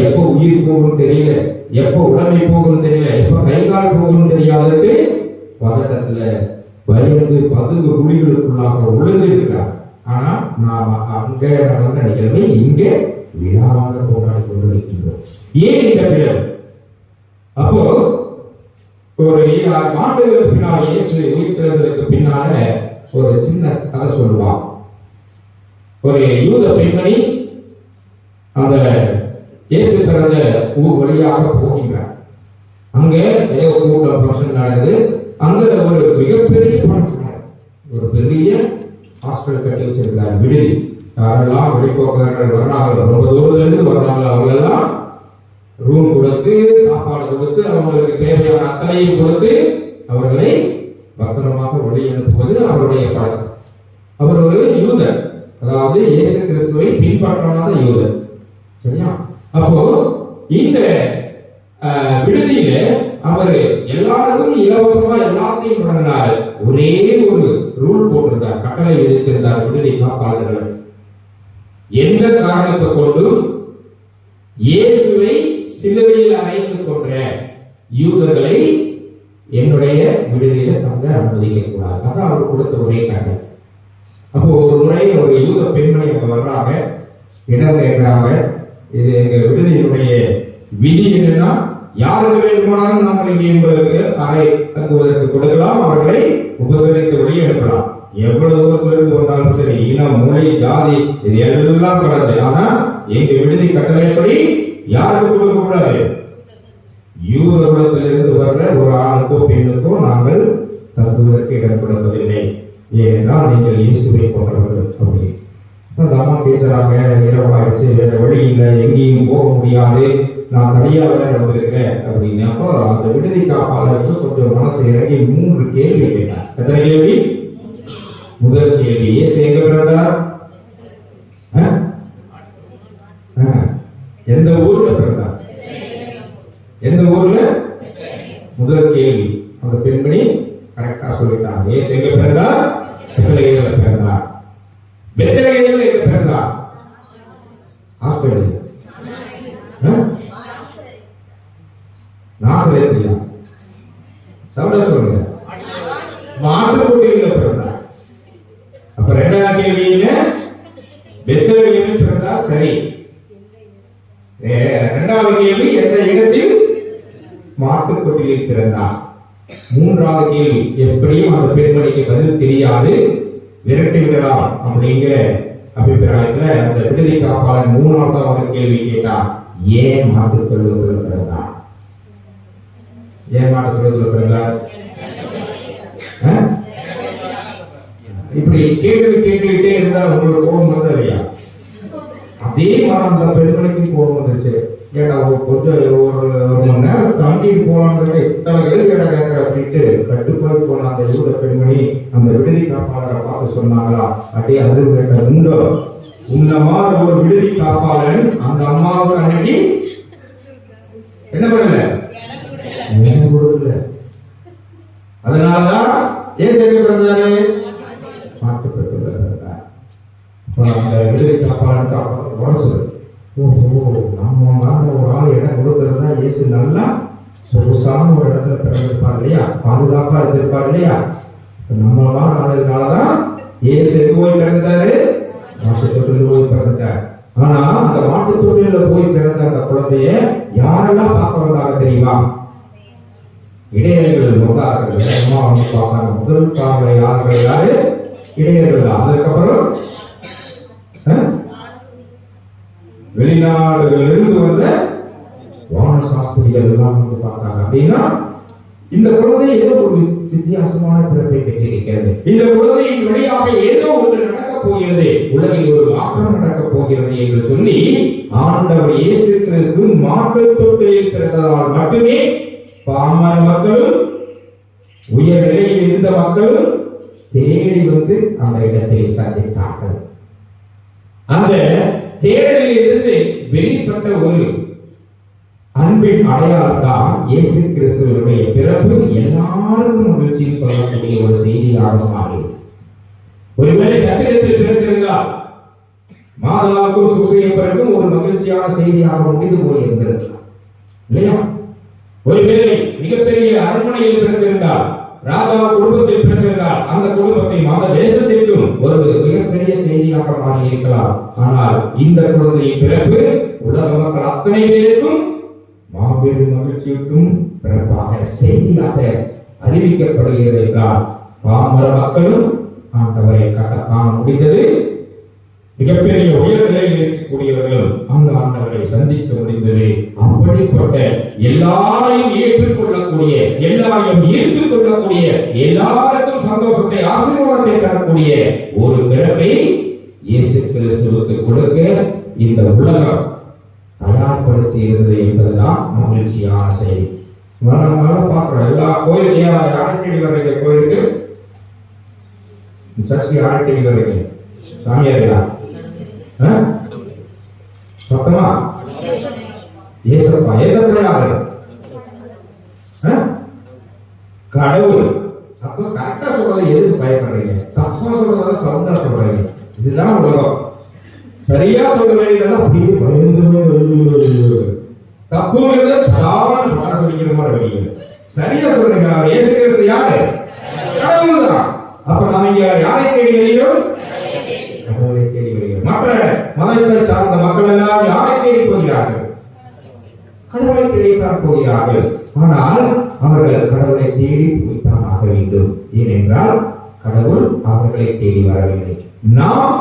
எப்போ உயிர் போகணும் தெரியல, எப்போ உடம்பை போகணும் தெரியல, எப்போ கை கால் போகணும் தெரியாதது பதட்டத்துல பயந்து பதுங்கு குழிகளுக்குள்ளாக உழைஞ்சிருக்கிறார். ஆனா நாம அங்க நடந்த நிகழ்வை இங்க விழாவாக கொண்டாடி கொண்டிருக்கின்றோம். ஏன் இந்த பிறகு? அப்போ ஒரு 6 ஆண்டுகளுக்கு பின்னால் இயேசு உயிர்த்தெழுந்ததற்கு பின்னால ஒரு சின்ன கதை சொல்லுவான். ஒரு யூத பெண்மணி அந்த இயேசு பிறந்த ஊர் வழியாக போகின்றார். அங்க ஏதோ கூட்டம் ஃபங்க்ஷன் நடக்குது. அங்க ஒரு மிகப்பெரிய ஃபங்க்ஷன், ஒரு பெரிய ஹாஸ்டல் கட்டி வச்சிருக்காரு, விடுதி. யாரெல்லாம் வெளிப்போக்குவர்கள் வர்றாங்களோ, ரொம்ப தூரத்துல இருந்து வர்றாங்களோ அவங்க எல்லாம் ரூம் கொடுத்து, சாப்பாடு கொடுத்து, அவங்களுக்கு தேவையான அத்தனையும் கொடுத்து அவர்களை பத்திரமாக வழி அனுப்புவது அவருடைய பழக்கம். அவர் ஒரு யூதர், அதாவது இயேசு கிறிஸ்துவை பின்பற்றாத யூதர். சரியா? அப்போ இந்த விடுதியில அவர் எல்லாருக்கும் இலவசமா எல்லாத்தையும் வழங்கினார். ஒரே ஒரு ரூல் போட்டிருந்தார், கட்டளை விதித்திருந்தார் விடுதி காப்பாளர்கள். எந்த காரணத்தை கொண்டும் இயேசுவை சிலுவையில் அறைந்து கொன்ற யூதர்களை என்னுடைய விடுதியில தங்க அனுமதிக்க கூடாது. அதான் அவர் கொடுத்த ஒரே கட்டளை. அப்போ ஒரு முறை ஒரு யூத பெண்மணி வர்றாங்க, இடம் கேட்கிறாங்க. இது எங்க விடுதியினுடைய விதி என்னன்னா, யாருக்கு வேண்டுமானாலும் நாங்கள் இங்கே உங்களுக்கு அறை தங்குவதற்கு கொடுக்கலாம், அவர்களை உபசரித்து வழி அனுப்பலாம். எவ்வளவு தூரத்திலிருந்து வந்தாலும் சரி, இனம், மொழி, ஜாதி இது எல்லாம் கடந்து. ஆனா எங்க விடுதி கட்டளைப்படி யாருக்கு கொடுக்க கூடாது? யூத குலத்திலிருந்து வர்ற ஒரு ஆணுக்கோ பெண்ணுக்கோ நாங்கள் தங்குவதற்கு இடம் கொடுப்பதில்லை. ஏனென்றால் நீங்கள் இயேசுவை கொண்டவர்கள். அப்படி அந்த அம்மா பேசுறாங்க, இரவாயிடுச்சு, வேற வழி இல்லை, எங்கேயும் போக முடியாது, நான் தனியாக வந்திருக்கிறேன் அப்படின்னு. அப்போ அந்த விடுதி காப்பாளருக்கு கொஞ்சம் மனசு இறங்கி 3 கேள்வி கேட்டார். எத்தனை கேள்வி? முதல் கேள்வி, இயேசு எங்க பிறந்தார்? எந்த ஊர்ல பிறந்தார்? எந்த ஊர்ல? முதல் கேள்வி. அந்த பெண்மணி கரெக்டா சொல்லிட்டாங்க. இயேசு எங்க பிறந்தார்? பெத்லகேமில் பிறந்தார். பெத்லகேமில் எங்க பிறந்தார்? ஆஸ்திரேலியா. நாசரேத்தியா? சவுண்டா சொல்லுங்க. மாட்டுக்குட்டியில பிறந்தார். அப்ப 2வது கேள்வியில பெத்லகேமில் பிறந்தார். சரி. 2வது கேள்வி, எந்த இடத்தில்? மாட்டுக்குட்டியில் பிறந்தார். 3வது கேள்வி, எப்படியும் அந்த பெண்மணிக்கு பதில் தெரியாது, விரட்டி விடலாம் அப்படிங்கிற அபிப்பிராயத்துல அந்த விடுதி காப்பாளர் 3வது கேள்வி கேட்டார், ஏன் மாட்டுத் தொழுவத்தில் பிறந்தார்? ஏன் மாட்டுத் தொழுவத்தில் பிறந்தார்? இப்படி கேள்வி கேட்டுக்கிட்டே இருந்தா உங்களுக்கு கோபம் வருது இல்லையா? அதே மாதிரி அந்த பெண்மணிக்கு கோபம் வந்துருச்சு. ஏன்னா கொஞ்சம் ஒரு மணி நேரம் தங்கி போனாங்க, இத்தனை கேள்வி கேட்க அப்படின்ட்டு கட்டுப்பாடு போன அந்த யூத பெண்மணி அந்த விடுதி காப்பாளரை பார்த்து சொன்னாங்களா, அப்படியே அது கேட்ட உண்டோ? உன்னமா ஒரு விடுதி காப்பாளன் அந்த அம்மாவுக்கு அன்னைக்கு என்ன பண்ணல? கொடுக்கல. அதனாலதான் ஏசு பிறந்தாரு, மாட்டுப்பட்டு பிறந்தார். அந்த விடுதி காப்பாளன் வரசு, ஓஹோ, நம்ம ஒரு ஆள் இடம் கொடுக்கறதுனா இயேசு நல்லா சொகுசான ஒரு இடத்துல பிறந்திருப்பார் இல்லையா, பாதுகாப்பா இருந்திருப்பார் இல்லையா. நம்மளால ஆளுனாலதான் இயேசு போய் பிறந்தாரு, மாட்டுத்தொட்டில் போய் பிறந்தார். ஆனா அந்த மாட்டுத்தொட்டில போய் பிறந்த அந்த குழந்தைய யாரெல்லாம் பார்க்க வந்தாங்க தெரியுமா? இடையர்கள் வந்தார்கள். முதல் பார்வை யார்கள்? யாரு? இடையர்கள் தான். அதுக்கப்புறம் வெளிநாடுகளிலிருந்து வந்த வான சாஸ்திரிகள் எல்லாம் வந்து பார்த்தாங்க. அப்படின்னா இந்த குழந்தை ஏதோ ஒரு வித்தியாசமான பிறப்பை பெற்றிருக்கிறது. இந்த குழந்தையின் வழியாக ஏதோ ஒன்று நடக்கப் போகிறது, உலகில் ஒரு மாற்றம் நடக்கப் போகிறது என்று சொல்லி ஆண்டவர் இயேசு கிறிஸ்து மாட்டுத் தொட்டிலில் பிறந்ததால் மட்டுமே பாமர மக்களும் உயர் நிலையில் இருந்த மக்களும் தேடி வந்து அந்த இடத்தில் சந்தித்தார்கள். அந்த தேடலில் இருந்து வெளிப்பட்ட ஒரு அன்பின் அடையாளம் தான் இயேசு கிறிஸ்துவினுடைய பிறப்பு எல்லாருக்கும் மகிழ்ச்சியை சொல்லக்கூடிய ஒரு செய்தியாக மாறியது. ஒருவேளை சத்திரத்தில் பிறந்திருந்தால் மாதாவுக்கும் சுசையப்பருக்கும் ஒரு மகிழ்ச்சியான செய்தியாக முடிந்து போயிருந்திருக்கலாம் இல்லையா? ஒருவேளை மிகப்பெரிய அரண்மனையில் பிறந்திருந்தால், ராஜா குடும்பத்தில் பிறந்திருந்தால், அந்த குடும்பத்தை மாத தேசத்திற்கும் ஒரு மிகப்பெரிய செய்தியாக மாறி இருக்கலாம். ஆனால் இந்த குழந்தையின் பிறப்பு உலக மக்கள் அத்தனை பேருக்கும் மாபெரும் மகிழ்ச்சிக்கும் பிறப்பாக செய்தியாக அறிவிக்கப்படுகிறது என்றால் பாமர மக்களும் ஆண்டவரை காண முடிந்தது. மிகப்பெரிய உயர் நிலையில் இருக்கக்கூடியவர்களும் அந்த ஆண்டவரை சந்திக்க முடிந்தது. அப்படிப்பட்ட எல்லாரையும் ஏற்றுக்கொள்ளக்கூடிய, எல்லாரையும் ஈர்த்துக் கொள்ளக்கூடிய, எல்லாருக்கும் சந்தோஷத்தை ஆசீர்வாதத்தை தரக்கூடிய ஒரு பிறப்பை இயேசு கிறிஸ்துவுக்கு கொடுக்க இந்த உலகம் தயார்படுத்தி இருந்தது என்பதுதான் சர்ச்சை யாரை தேடி வர்றீங்க? சாமியார்களா? பக்கமா ஏசப்பா. ஏசப்பா யாரு? கடவுள். அப்ப கரெக்டா சொல்றதை எதுக்கு பயப்படுறீங்க? தப்பா சொல்றதால சவுண்டா சொல்றீங்க. இதுதான் உலகம். சரியா சொல்ற வேண்டியதெல்லாம் அப்படியே பயந்து தப்புங்கிறத தாவரம் மன சொல்லிக்கிற மாதிரி வைக்கிறீங்க. சரியா சொல்றீங்க. இயேசு கிறிஸ்து யாரு? கடவுள் தான். அப்ப நாம இங்க யாரை தேடி வருகிறோம்? கடவுளை தேடி வருகிறோம். மற்ற மதத்தை சார்ந்த மக்கள் எல்லாம் யாரை தேடி போகிறார்கள்? கடவுளை தேடித்தான் போகிறார்கள். ஆனால் அவர்கள் கடவுளை தேடி போய்த்தான் ஆக வேண்டும். ஏனென்றால் கடவுள் அவர்களை தேடி வரவில்லை. நாம்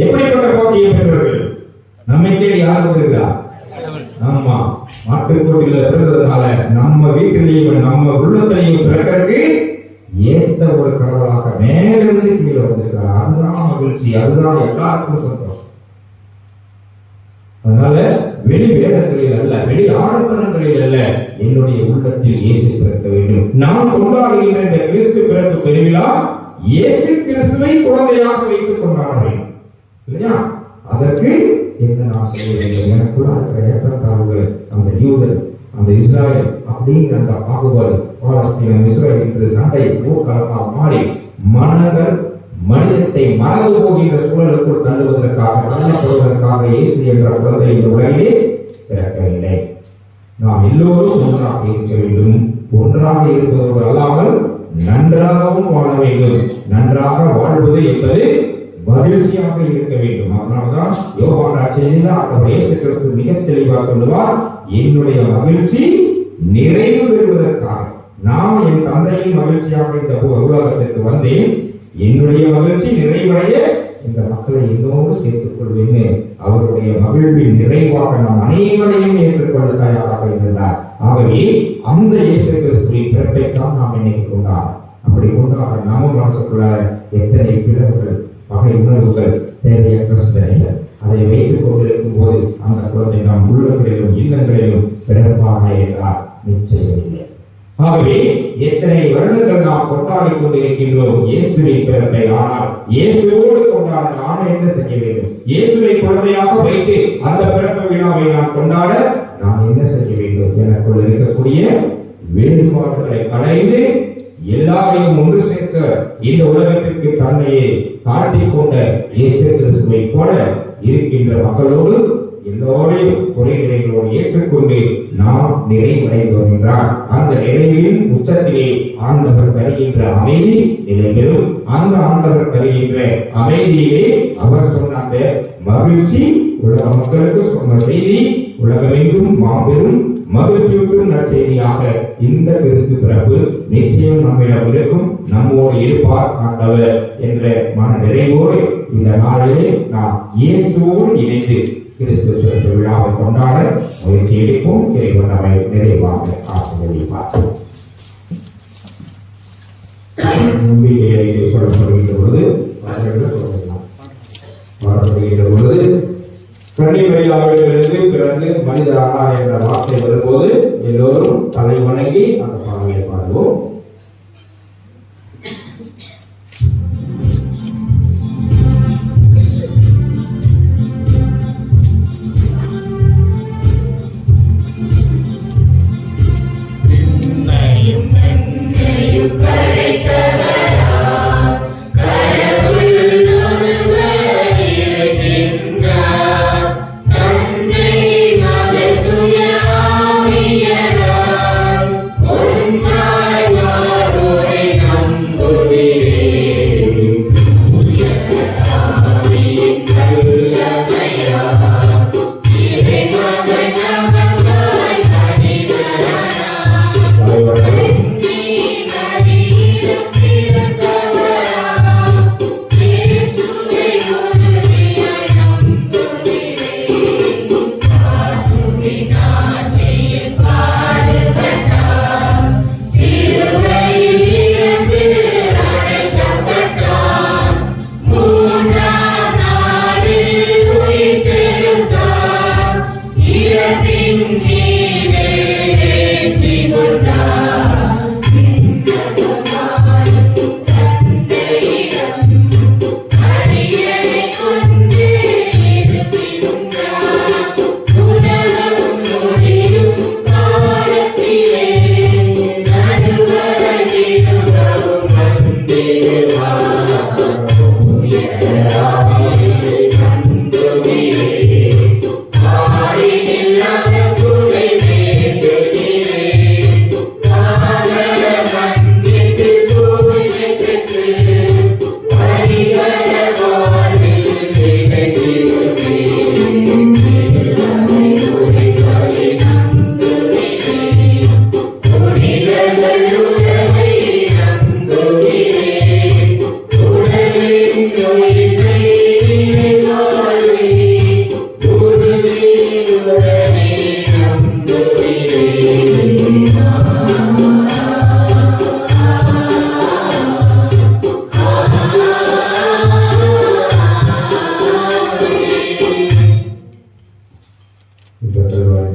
எப்படிப்பட்ட பாக்கியம் பெற்றவர்கள்? நம்மை தேடி யார் வருகிறார்? ஆமா, மாட்டுக்கோட்டில பிறந்ததுனால நம்ம வீட்டிலேயும் நம்ம உள்ளத்திலையும் பிறகு ஏற்ற ஒரு கடவுளாக மேலிருந்து கீழே வந்திருக்கிறார். அதுதான் மகிழ்ச்சி, அதுதான் எல்லாருக்கும் சந்தோஷம். அதனால வெளி வேடங்களில் அல்ல, வெளி ஆடம்பரங்களில் அல்ல, என்னுடைய உள்ளத்தில் இயேசு பிறக்க வேண்டும். நான் கொண்டாடுகின்ற இந்த கிறிஸ்து பிறப்பு பெருவிழா இயேசு கிறிஸ்துவை குழந்தையாக வைத்துக் கொண்டாட வேண்டும் இல்லையா? அதற்கு என்ன நான் செய்ய வேண்டும்? எனக்குள்ள இருக்கிற ஏற்றத்தாழ்வுகள், அந்த யூதர், அந்த இஸ்ராயல் அப்படிங்கிற அந்த பாகுபாடு, பாலஸ்தீனம் இஸ்ராயல் என்று சண்டை போர்க்களமாக மாறி மன்னர்கள் மனிதத்தை மறந்து போகின்ற சூழலுக்குள் தள்ளுவதற்காக, தள்ளப்படுவதற்காக இயேசு என்ற குழந்தை இந்த உலகிலே பிறக்கவில்லை. நாம் எல்லோரும் ஒன்றாக இருக்க வேண்டும். ஒன்றாக இருப்பதோடு அல்லாமல் நன்றாகவும் வாழ வேண்டும். நன்றாக வாழ்வது என்பது மகிழ்ச்சியாக இருக்க வேண்டும். அதனால்தான் யோவான் நற்செய்தியில் ஆண்டவர் இயேசு கிறிஸ்து மிக தெளிவாக சொல்லுவார், என்னுடைய மகிழ்ச்சி நிறைவு பெறுவதற்காக நான் என் தந்தையின் மகிழ்ச்சியாக இந்த உலகத்திற்கு வந்தேன். என்னுடைய மகிழ்ச்சி நிறைவடைய இந்த மக்களை என்னோடு சேர்த்துக் கொள்வேன்னு அவருடைய மகிழ்வின் நிறைவாக நாம் அனைவரையும் ஏற்றுக்கொள்ள தயாராக இருந்தார். ஆகவே அந்த இயேசு கிறிஸ்துவின் பிறப்பைத்தான் நாம் இன்னைக்கு கொண்டாடுறோம். அப்படி கொண்டாட நாம மனசுக்குள்ள எத்தனை பிளவுகள், பகை உணர்வுகள், தேவையற்ற சிந்தனைகள், அதை வைத்துக் கொண்டிருக்கும் போது அந்த குழந்தை நாம் உள்ளங்களிலும் இல்லங்களிலும் பிறப்பாக என்றார் நிச்சயம் இல்லை. ஆகவே எத்தனை வருடங்கள் நாம் கொண்டாடி கொண்டிருக்கின்றோம் இயேசுவின் பிறப்பை. ஆனால் இயேசுவோடு கொண்டாட நாம் என்ன செய்ய வேண்டும்? இயேசுவை குழந்தையாக வைத்து அந்த பிறப்பு விழாவை நாம் கொண்டாட நாம் என்ன செய்ய வேண்டும்? எனக்குள் இருக்கக்கூடிய வேறுபாடுகளை களைந்து எல்லாரையும் ஒன்று சேர்க்க இந்த உலகத்திற்கு தன்னையே காட்டிக் கொண்ட இயேசு கிறிஸ்துவை போல இருக்கின்ற மக்களோடு எல்லோரையும் குறைநிலைகளோடு ஏற்றுக்கொண்டு நாம் நிறைவடைந்தோம் என்றால் அந்த நிறைவின் உச்சத்திலே ஆண்டவர் தருகின்ற அமைதி நிலை பெறும். அந்த ஆண்டவர் தருகின்ற அமைதியிலே அவர் சொன்ன அந்த மகிழ்ச்சி உலக மக்களுக்கு சொன்ன செய்தி உலகமெங்கும் மாபெரும் மகிழ்ச்சியூட்டும் நற்செய்தியாக இந்த கிறிஸ்து பிறப்பு நிச்சயம் நம்மிடம் இருக்கும். நம்மோடு இருப்பார் ஆண்டவர் என்ற மன நிறைவோடு இந்த நாளிலே நாம் இயேசுவோடு இணைந்து கிறிஸ்து பிறப்பு விழாவை கொண்டாட முயற்சி எடுப்போம். இறைவன் நம்மை நிறைவாக ஆசீர்வதிப்பார். சொல்லப்படுகின்ற பொழுது கன்னிமரியாவிலிருந்து பிறந்து மனிதரானார் என்ற வார்த்தை வரும்போது எல்லோரும் தலை வணங்கி அந்த பாடலை பாடுவோம். Thank you.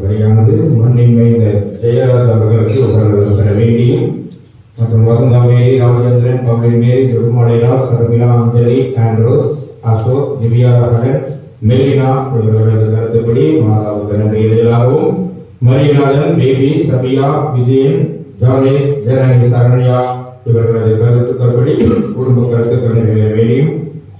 வரியானது மண்ணின் மைந்த ஜெயலலிதா அவர்களுக்கு உடல்நலம் பெற வேண்டியும் மற்றும் வசந்தா மேரி, ராமச்சந்திரன், பவனி மேரி, திருமலையா, சர்மிளா, அஞ்சலி, ஆண்ட்ரோஸ், அசோக், திவ்யா ரகன், மெலினா இவர்களது கருத்துப்படி மாதாவுக்கு நன்றி எழுதலாகவும், மரியநாதன், பேபி, சபியா, விஜயன், ஜானேஷ், ஜனனி, சரண்யா இவர்களது கருத்துக்களப்படி குடும்ப கருத்துக்கள் நிறைவேற வேண்டியும்,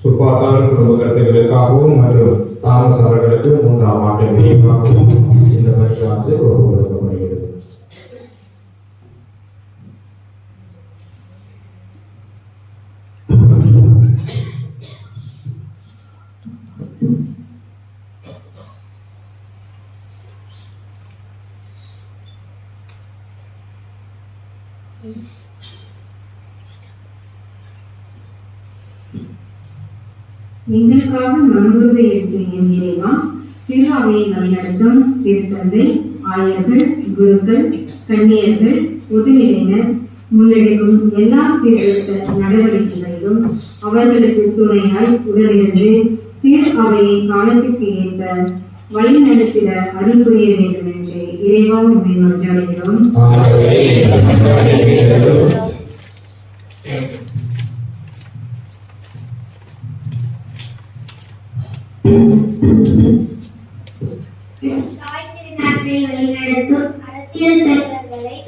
சுப்பாத்தால் குடும்ப கருத்துக்களுக்காகவும் மற்றும் தாமஸ் அவர்களுக்கு 3ஆம் ஆண்டு நினைவாகவும் இந்த பணியானது ஒப்பு கொடுக்கப்படுகிறது. எங்களுக்காக மனதுறுதி எடுத்த என் இறைவா, திரு அவையை வழிநடத்தும் திருத்தந்தை, ஆயர்கள், குருக்கள், கன்னியர்கள், பொதுநிலையினர் முன்னெடுக்கும் எல்லா சீர்திருத்த நடவடிக்கைகளிலும் அவர்களுக்கு துணையாய் உடனிருந்து திரு அவையை காலத்திற்கு ஏற்ப வழிநடத்திட அருள் புரிய வேண்டும் என்று இறைவா உண்மை மன்றாடுகிறோம். தாய் திருநாட்டை வழிநடத்தும் அரசியல் தலைவர்களை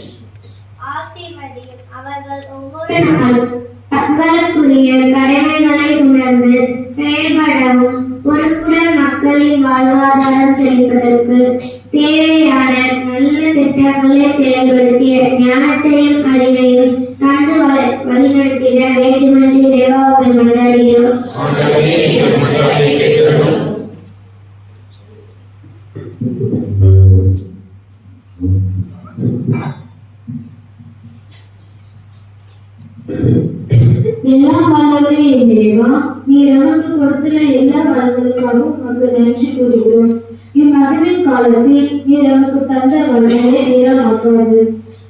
ஆசீர்வதியும். அவர்கள் ஒவ்வொரு நாளும் தங்களுக்குரிய கடமைகளை உணர்ந்து செயல்படவும் பொறுப்புடன் மக்களின் வாழ்வாதாரம் செழிப்பதற்கு தேவையான நல்ல திட்டங்களை செயல்படுத்திய ஞானத்தையும் அறிவையும் தந்து வழிநடத்திட வேண்டுமென்று இறைவாவை மன்றாடுகிறோம். எல்லா வல்லவரே இறைவா, நீர் நமக்கு கொடுத்துள்ள எல்லா வளங்களுக்காகவும் நமக்கு நன்றி கூறுகிறோம். இம்மகிழின் காலத்தில் நீர் நமக்கு தந்த வல்லமை நேரமாக்காது,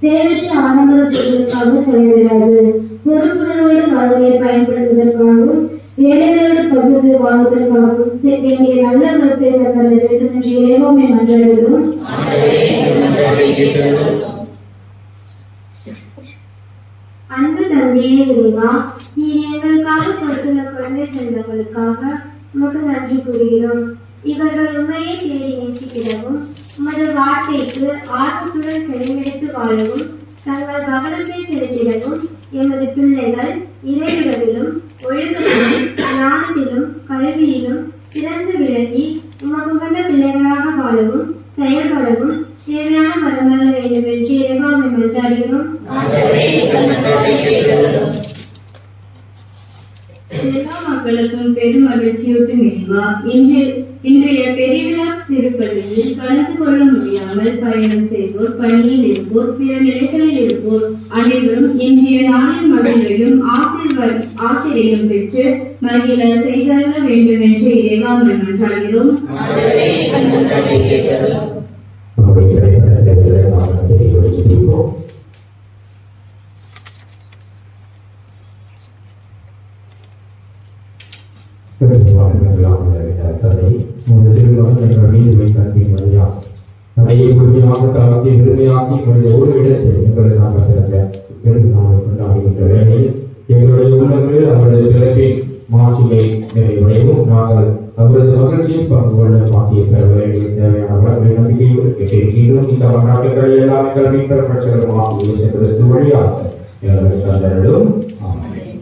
தேவையற்ற ஆடம்பரத்திற்காக செலவிடாது, பொறுப்புணர்வோடு வாழ்வையை பயன்படுத்துவதற்காகவும் ஏழைகளோடு பகுதி வாழ்வதற்காகவும் வேண்டிய நல்ல குணத்தை தர வேண்டும் என்று இறைவனை மன்றாடுகிறோம். அன்பு தந்தையே இறைவா, நீர் எங்களுக்காக கொடுத்துள்ள குழந்தை செல்வங்களுக்காக உமக்கு நன்றி கூறுகிறோம். இவர்கள் உண்மையை தேடி நேசிக்கிறவும் உமது வார்த்தைக்கு ஆர்வத்துடன் செலவெடுத்து வாழவும் தங்கள் கவனத்தை செலுத்திடவும் எமது பிள்ளைகள் இறையுறவிலும் ஒழுக்கத்திலும் ஞானத்திலும் கல்வியிலும் சிறந்து விளங்கி உமக்கு கொண்ட பிள்ளைகளாக வாழவும் செயல்படவும் தேவையான வரங்கள் வேண்டும் என்று இறைவாமை மன்றாடுகிறோம். எல்லா மக்களுக்கும் பெரும் மகிழ்ச்சியூட்டும் இறைவா, இன்றைய பெருவிழா திருப்பள்ளியில் கலந்து கொள்ள முடியாமல் பயணம் செய்வோர், பணியில் இருப்போர், பிற நிலைகளில் இருப்போர் அனைவரும் இன்றைய நாளின் மகிழ்வையும் ஆசிரியம் பெற்று மகிழ செய்தருள வேண்டும் என்று இறைவாமை மன்றாடுகிறோம். எங்களுடைய உள்ளங்கள் அவரது பிறப்பின் மாட்சியை நிறைவடையும் நாங்கள் அவரது மகிழ்ச்சியை பங்கு கொள்ள மாற்றிய பெற வேண்டிய தேவையான வளர்ச்சி நம்பிக்கையோடு கேட்டிருக்கிறோம். இந்த வரலாற்றுகளை எல்லாம் எங்கள் மீட்பர் பிரச்சனை மாற்றி கிறிஸ்து வழியாக எங்களுக்கு தந்தரிடும். ஆமென்.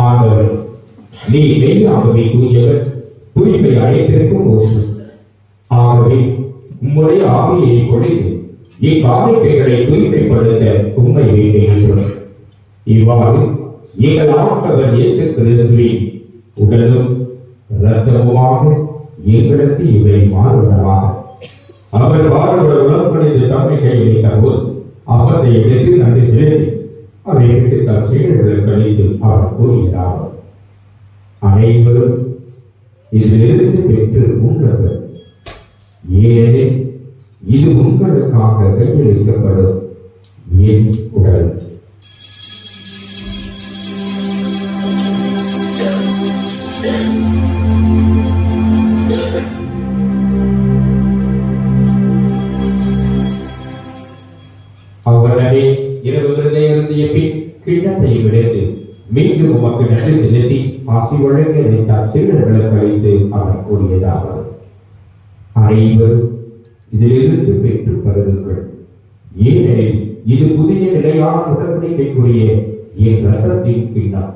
ஆண்டவர், நீ மெய்யாகவே தூயவர், தூய்மை அனைத்திற்கும் ஒன்று. ஆகவே உம்முடைய ஆவியை பொழிந்து இக்காணிக்கைகளை தூய்மைப்படுத்த உம்மை வேண்டுகின்றோம். இவ்வாறு எங்கள் ஆண்டவர் இயேசு கிறிஸ்துவின் உடலும் இரத்தமுமாக எங்களுக்கு இவை மாறுவதாக. அவர் வாழ்வுள்ள உலகமடைந்து தம்மை கையில் போது அப்பத்தை எடுத்து நன்றி செலுத்தி அதை விட்டு தம் சீடர்களுக்கு அளித்து அவர் கூறுகிறார், அனைவரும் இதிலிருந்து பெற்று உண்ணுங்கள், ஏனெனில் இது உங்களுக்காக கையளிக்கப்படும் என் உடல். அவ்வளவே இரவு விருந்தையிருந்து பின் கிண்ணத்தை விடுத்து மீண்டும் உமக்கு நன்றி செலுத்தி ஆசி வழங்கி நினைத்தார் சீடர்களுக்கு அளித்து அவர் கூறியதாவது, அனைவரும் இதிலிருந்து பெற்று பருகுங்கள், ஏனெனில் இது புதிய நிலையான உடன்படிக்கைக்குரிய என் ரத்தத்தின் கிண்ணம்.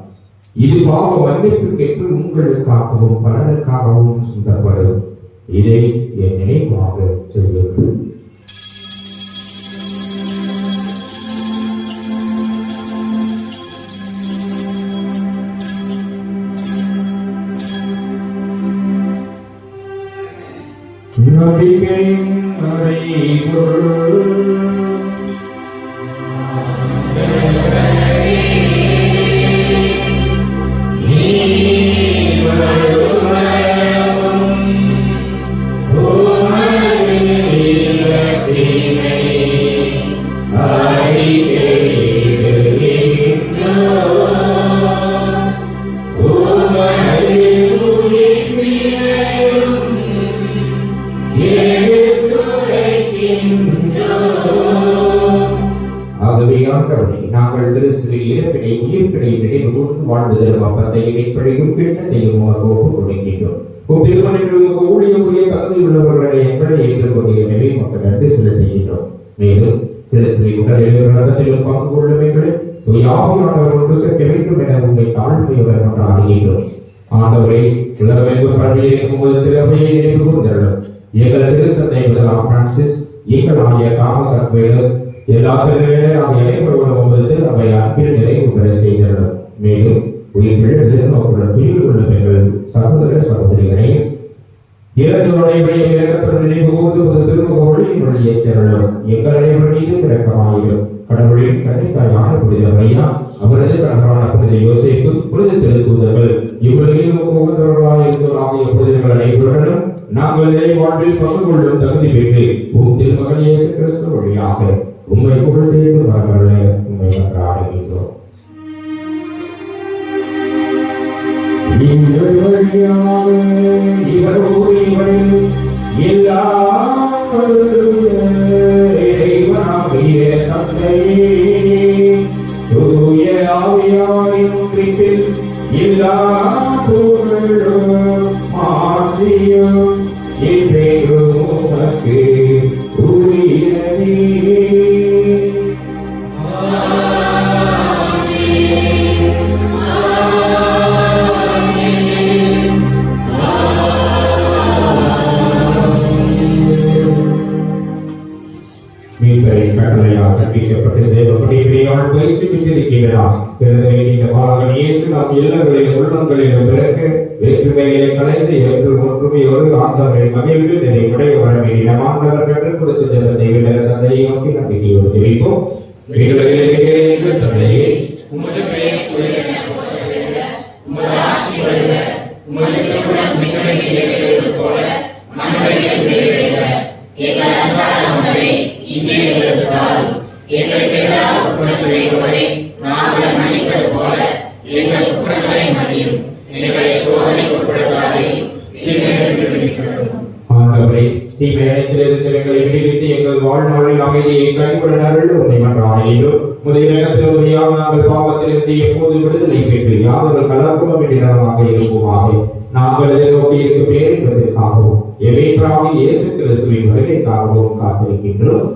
இது பாவ மன்னிப்புக்கேற்று உங்களுக்காகவும் பலருக்காகவும் சிந்தப்படும். இதை என் நினைவாக செய்யுங்கள். நம்பிக்கையின் மறைபொருள் நாங்கள் கிறிஸ்துவின் இறப்பினை உயிர்ப்பினை நினைவுகூர்ந்து வாழ்வதற்கு அப்பத்தை இணைப்படையும் கிண்ணத்தையும் உமக்கு ஒப்புக் கொடுக்கின்றோம். திருமணங்களுக்கு ஊழியக்கூடிய தகுதி உள்ளவர்களை எங்களை ஏற்றுக்கொண்டு எனவே மக்கள் நன்றி செலுத்துகின்றோம். மேலும் கிறிஸ்துவின் உடலிலும் ரத்தத்திலும் பங்கு கொள்ளும் எங்களை ஆவியானவர் ஒன்று சேர்க்க வேண்டும் என உங்களை தாழ்மையுடன் கொண்டாடுகின்றோம். ஆண்டவரை உலகமெங்கும் பரவி இருக்கும் போது திறமையை நினைவு கூர்ந்தருளும். எங்கள் திருத்தந்தை முதலாம் பிரான்சிஸ், எங்கள் ஆகிய தாமஸ் அக்வேலஸ் எல்லா நாம் இணைப்படுவது அவை அன்பில் நிறைவு பெற செய்தனர். மேலும் உயிர் நோக்குடன் பிரிவு கொள்ளும் எங்கள் சகோதர சகோதரிகளை இறந்தோடைய இறக்கப்படும் நினைவு கூர்ந்து ஒரு திருமுக ஒளியின் வழியை செல்லலும் எங்கள் அனைவர் மீது இரக்கமாயிரும். கடவுளின் கன்னித்தாயான புனித மரியா, அவரது கணவரான புனித யோசேப்பு, புனித திருத்தூதர்கள், இவ்வுலகில் உகந்தவர்களாக இருந்தவராகிய புனிதர்கள் அனைவருடனும் நாங்கள் நிலை வாழ்வில் பங்கு கொள்ளும் தகுதி பெற்று உம் திருமகன் இயேசு கிறிஸ்து வழியாக உம்மை புகழ்ந்து வரவல்ல உம்மை கொண்டாடுகின்றோம். நீங்கள் வழியாக இவரோடு இவரில் எல்லா இறைவனாகிய தந்தையே, தூய ஆவியாரின் ஒன்றிப்பில் எல்லா புகழும் மாற்றியும் என்றென்றும் உமக்கு உரியதே. கற்பிக்கப்பட்டு தேவப்படியால் பயிற்சி பெற்றிருக்கிறார். இந்த பாலகன் இயேசு நாம் இல்லங்களின் உள்ளங்களிலும் பிறகு வேற்றுமைகளை கலைந்து ஏற்று ஒற்றுமையோடு ஆண்டவரின் மகிழ்வு நிறைவுடைய வரவே நம் ஆண்டவர் கற்றுக் கொடுத்த தேவத்தை விட தந்தையை நோக்கி நம்பிக்கையோடு தெரிவிப்போம். தந்தையே, உமது பெயர் உமது ஆட்சி வருக, உமது திருவுளம் விண்ணுலகில் நிறைவேறுவது போல மண்ணுலகிலும் ஆண்டவரே, தீமை அனைத்திலிருந்து எங்களை விடுவித்து எங்கள் வாழ்நாளில் அமைதியை கைவிட அருள் உண்மை மன்றாடுகிறோம். முதலிடத்திலுமையாக நாங்கள் பாவத்திலிருந்து எப்போது விடுதலை பெற்று யாதொரு கலக்கமும் இடமாக இருக்குமாக நாங்கள் எதிர்நோக்கி இருக்கும் பேரின்பதற்காகவும் எவேற்றாக இயேசு கிறிஸ்துவின் வருகைக்காகவும் காத்திருக்கின்றோம்.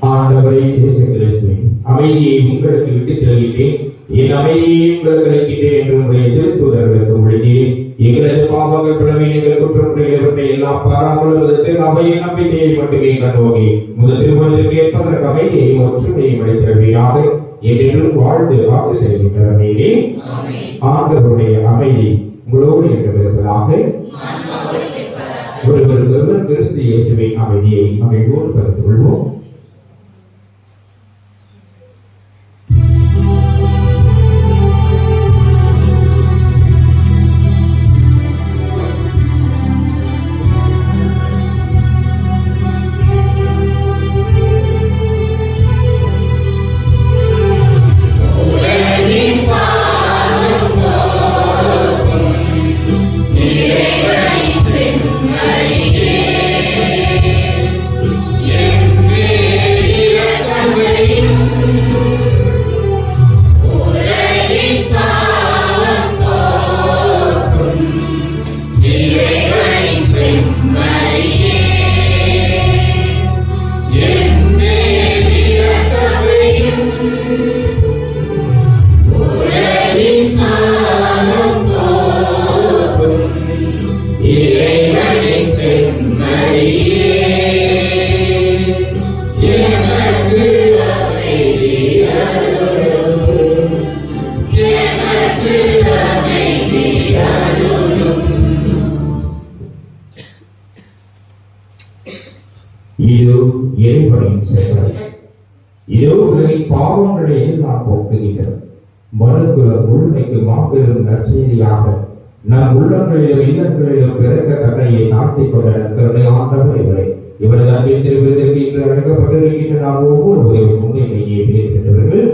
ஆண்டவரே இயேசு கிறிஸ்துவின் அமைதியை உங்களுக்கு விட்டுச் செல்கிறேன், என் அமைதியை உங்களுக்கு அளிக்கிறேன் என்று உங்களுடைய திருத்தூதர்களுக்கு மொழிகிறேன். எங்களது பாவங்கள் பிளவீனங்கள் குற்றமுறைகளை எல்லாம் பாராமல் விதத்தில் அவையை நம்பிக்கையை மட்டுமே கண்டோகி முதல் திருமணத்திற்கு ஏற்பதற்கு அமைதியை ஒற்றுமையை அளித்தவீராக என்றும் வாழ்ந்து ஆட்சி செய்கின்றவனே. ஆண்டவருடைய அமைதி உங்களோடு இருப்பதாக. ஒருவருக்கு கிறிஸ்து இயேசுவின் அமைதியை அமைவோடு பகிர்ந்து கொள்வோம். இதோ இறைவனின் செயல், இதோ உலகின் பாவங்களை எல்லாம் போக்குகின்றது. மனுக்குலம் முழுமைக்கு மாபெரும் நற்செய்தியாக நம் உள்ளங்களிலும் இல்லங்களிலும் பிறக்க தன்னையை நாட்டிக் கொண்ட கருணை ஆண்டவர் இவரை இவரது அன்பின் திருவிழத்திற்கு இன்று அழைக்கப்பட்டிருக்கின்ற நாம் ஒவ்வொருவரும் உண்மையிலேயே பேர்கின்றவர்கள்.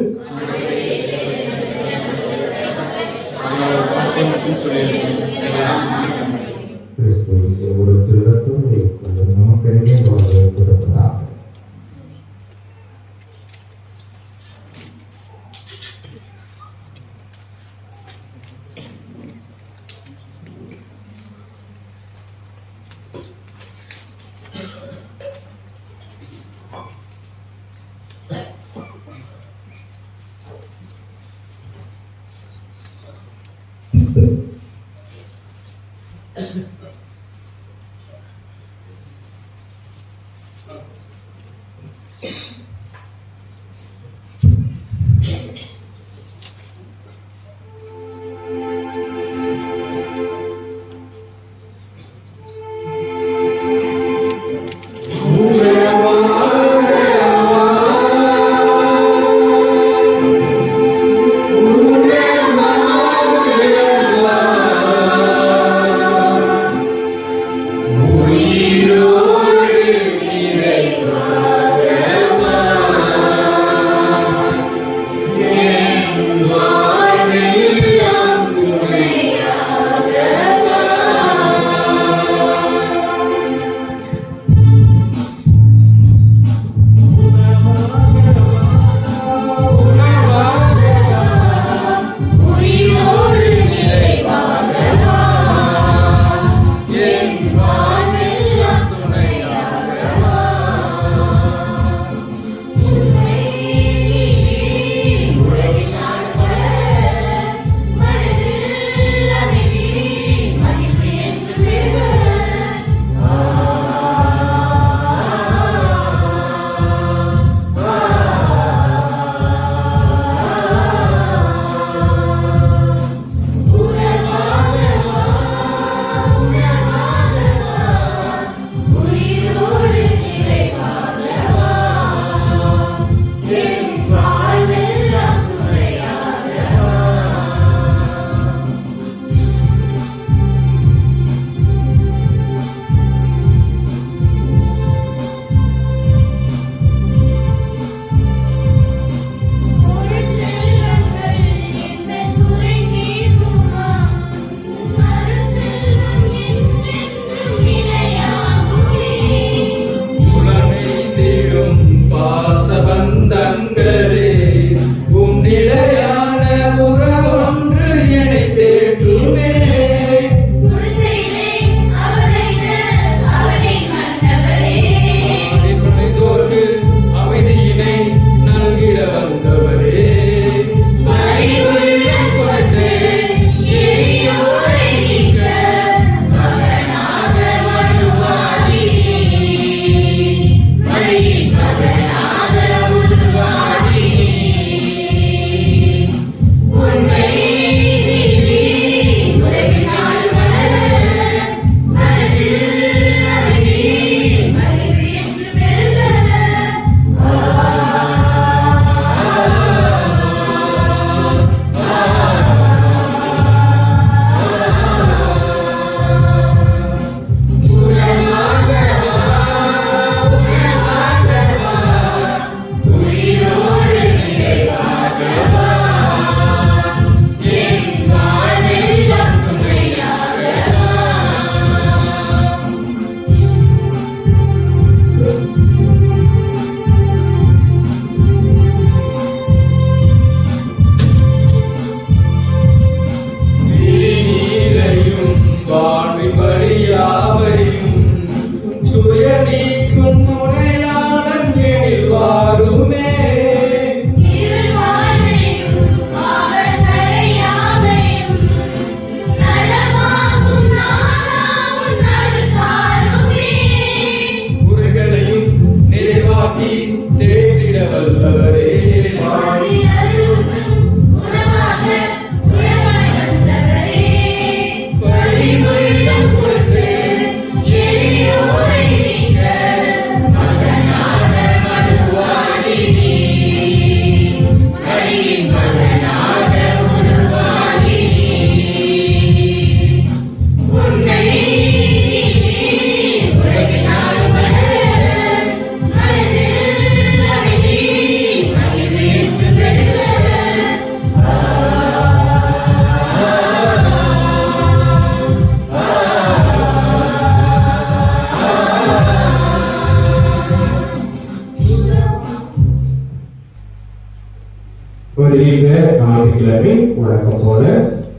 தெரியுங்க ஞாயிற்றுக்கிழமை வழக்கம் போல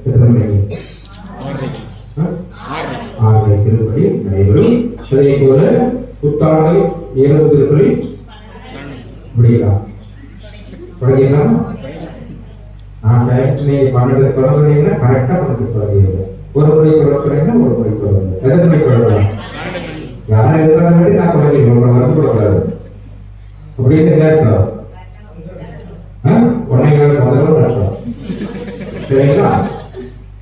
எத்தனை மணிக்கு 6 திருப்பலி நடைபெறும். அதே போல புத்தாண்டு இரவு திருப்பலி முடியலாம் தொடங்கிடலாம். நீங்க 12 தொடங்குறீங்கன்னா கரெக்டா 12 தொடங்கிடுங்க. ஒரு முறை தொடங்குறீங்கன்னா ஒரு முறை தொடங்குங்க. எத்தனை மணிக்கு தொடங்கலாம்? யாரும் இருந்தாலும் நான் தொடங்கிடுவேன், உங்களை வந்து கூடாது அப்படின்னு நேரத்தில் 1:15 முதல்ல சரிங்களா?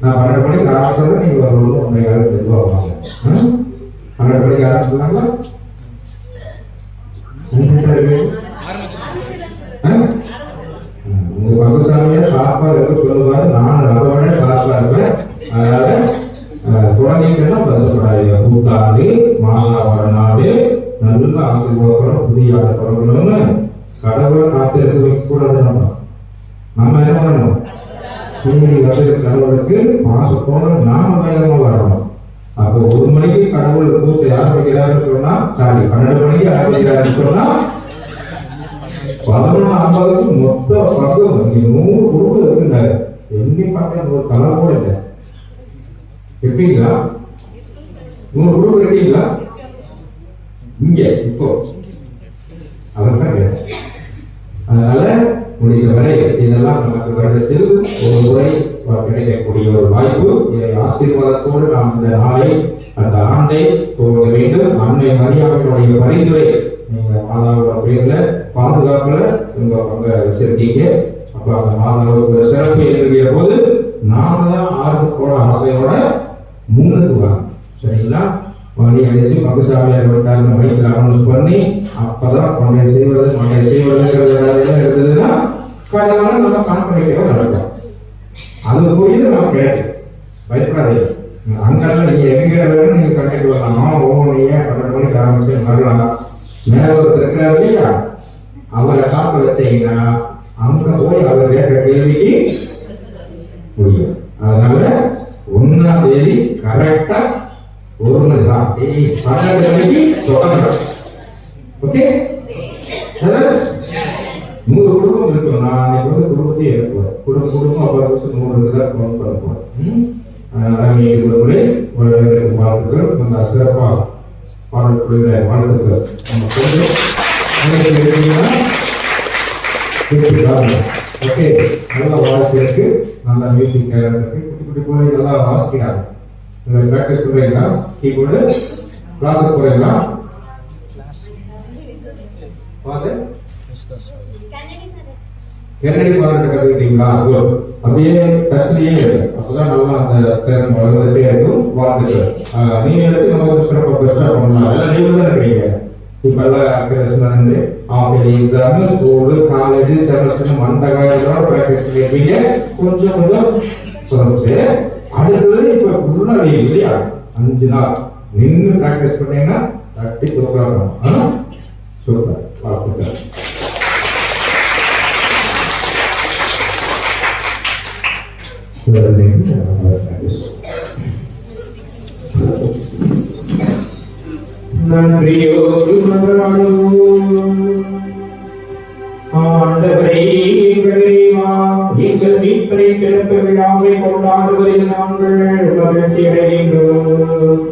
நான் 12 மணிக்கு ஆரம்பிச்சோட நீங்க ஒரு 1:15 தெளிவாக வாங்க. 12 மணிக்கு ஆரம்பிச்சுனாங்களா? உங்க பகுசாமியா ஷார்ப்பா இருக்க சொல்லுவாரு, நான் அதோட ஷார்ப்பா இருப்பேன். அதனால தொடங்கிங்கன்னா பதில்படாதீங்க. கூட்டாளி மாதா வரநாடு நல்ல ஆசீர்வாதம் புதிய ஆடு தொடங்கணும்னு கடவுளை காத்திருக்க வைக்க கூடாது. நம்ம என்ன பண்ணணும்? கடவுளுக்கு மாசத்தோட நாம வேகமா வரணும். அப்போ 1 மணிக்கு கடவுள் பூசை ஆரம்பிக்கிறாருன்னு சொன்னா, சாரி 12 மணிக்கு ஆரம்பிக்கிறாருன்னு சொன்னா 11:50 மொத்த பக்கம் 100 குடும்பம் இருக்குங்க. எண்ணி பார்க்க ஒரு கலை கூட இல்லை. எப்படிங்களா? 100 குடும்பம் இருக்கீங்களா இங்க இப்போ? அதான் அதனால முடிந்த வரை இதெல்லாம் நமக்கு வருடத்தில் ஒரு முறை கிடைக்கக்கூடிய ஒரு வாய்ப்பு. ஆசீர்வாதத்தோடு நாம் இந்த நாளை அந்த ஆண்டை துவங்க வேண்டும். அன்னை மரியாதையுடைய பரிந்துரை நீங்க மாதாவோட பேர்ல பாதுகாப்புல உங்க பங்க வச்சிருக்கீங்க. அப்ப அந்த மாதாவுக்கு ஒரு சிறப்பு எழுதிய போது நாம தான் ஆர்வத்தோட ஆசையோட முன்னுக்கு வரணும். சரிங்களா? மணி அடிச்சு பகுசாமியார் விட்டாங்க மைக்கில் அனௌன்ஸ் பண்ணி அப்பதான் மண்டை செய்வதுங்கிறது இருந்ததுன்னா கடவுளை நம்ம காண்பிக்கவே நடக்கும். அது புரியுது நம்ம கிடையாது. பயப்படாது. அங்கெல்லாம் நீங்க எங்க வேணும் நீங்க கண்டிட்டு வரலாம். நீங்க 12 மணிக்கு ஆரம்பிச்சு வரலாம். மேல ஒரு இருக்கிறார் இல்லையா, அவரை காப்ப வச்சீங்கன்னா அங்க போய் அவர் கேட்க கேள்விக்கு முடியும். அதனால 1ஆம் தேதி கரெக்டா 1 மணி 12 மணிக்கு தொடங்கணும். ஓகே? 100 குடும்பம் இருக்கும். நான் இன்னைக்கு குடும்பத்தையே எடுப்பேன். குடும்பம் அப்புறம் 100 தான் கவுண்ட் பண்ண போறேன். அதனால நீங்க குடும்பங்களே வாழ்த்துக்கள். அந்த சிறப்பா பாடக்கூடிய வாழ்த்துக்கள் நம்ம கொஞ்சம் ஓகே. நல்லா வாய்ஸ் இருக்கு, நல்லா மியூசிக் இருக்கு. குட்டி போய் நல்லா வாசிக்கிறாங்க. பிராக்டிஸ் பண்ணுறீங்களா? கீபோர்டு கிளாஸுக்கு போறீங்களா? கன்னடி பாடத்தை கற்றுக்கிட்டீங்களா? அப்படியே டச்லயே இருக்கு. அப்பதான் நல்லா அந்த திறன் வளர்ந்துட்டே இருக்கும். வாழ்ந்துட்டு நீங்க எடுத்து நமக்கு சிறப்பாக பெஸ்டா பண்ணலாம். எல்லாம் நீங்க தான் இருக்கீங்க. இப்ப எல்லாம் Christmas offer exam, school, college, semester மண்டகாயோட பிராக்டிஸ் பண்ணிருக்கீங்க. கொஞ்சம் சொல்லுச்சு. அடுத்தது இப்ப ஃபுல்லா இல்லையா 5 நாள் நின்று பிராக்டிஸ் பண்ணீங்கன்னா தட்டி கொடுக்கலாம். சூப்பர், வாழ்த்துக்கள். நன்றியோடு ஆண்டவரே எங்கள் மீட்பரை பிறப்பு விழாவை கொண்டாடுவதில் நாங்கள் மகிழ்ச்சி அடைகின்றோம்.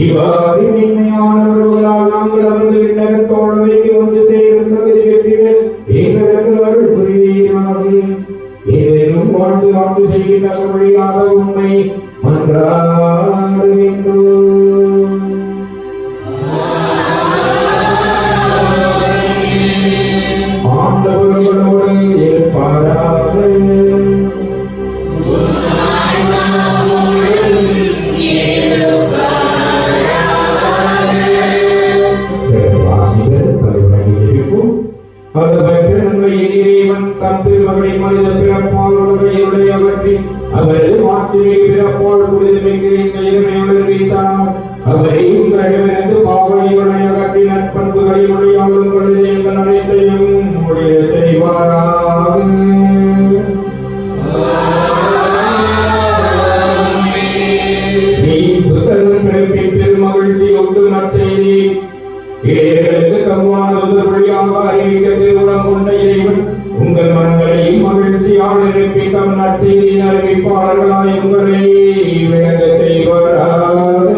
இவ்வாறு மென்மையானவர்களால் நாங்கள் அவரது விண்ணகத்தோழமைக்கு ஒன்று சேரும் தகுதி வெற்றிகள் எங்களுக்கு அருள் புரிவீராக. ஏதேனும் வாழ்ந்து ஆண்டு செய்கின்ற வழியாக உண்மை மன்றாடுகின்றோம். ஆண்டவர்களோடு இருப்பாராக. மனித பிறப்பால் உலகையுடைய அவற்றி அவர் மாற்றினை பிறப்பால் புனிதமிக்கு இந்த இறைமையுடன் வைத்தார். அவரை உலகமிருந்து பாவனைகளை அகற்றி நற்பண்புகளினுடைய ஆளுங்களை எங்கள் அனைத்தையும் முடிய செய்வாராக. நீ புத்தகம் பிறப்பின் பெருமகிழ்ச்சி ஒட்டு நற்செய்தி ஏழைகளுக்கு தம்மானது வழியாக அறிவிக்க திருவுளம் கொண்ட இறைவன் உங்கள் மனங்களையும் மகிழ்ச்சியால் நிரப்பி தம் நற்செய்தியின் அறிவிப்பாளர்களாய் உங்களை விளங்க செய்வாராக.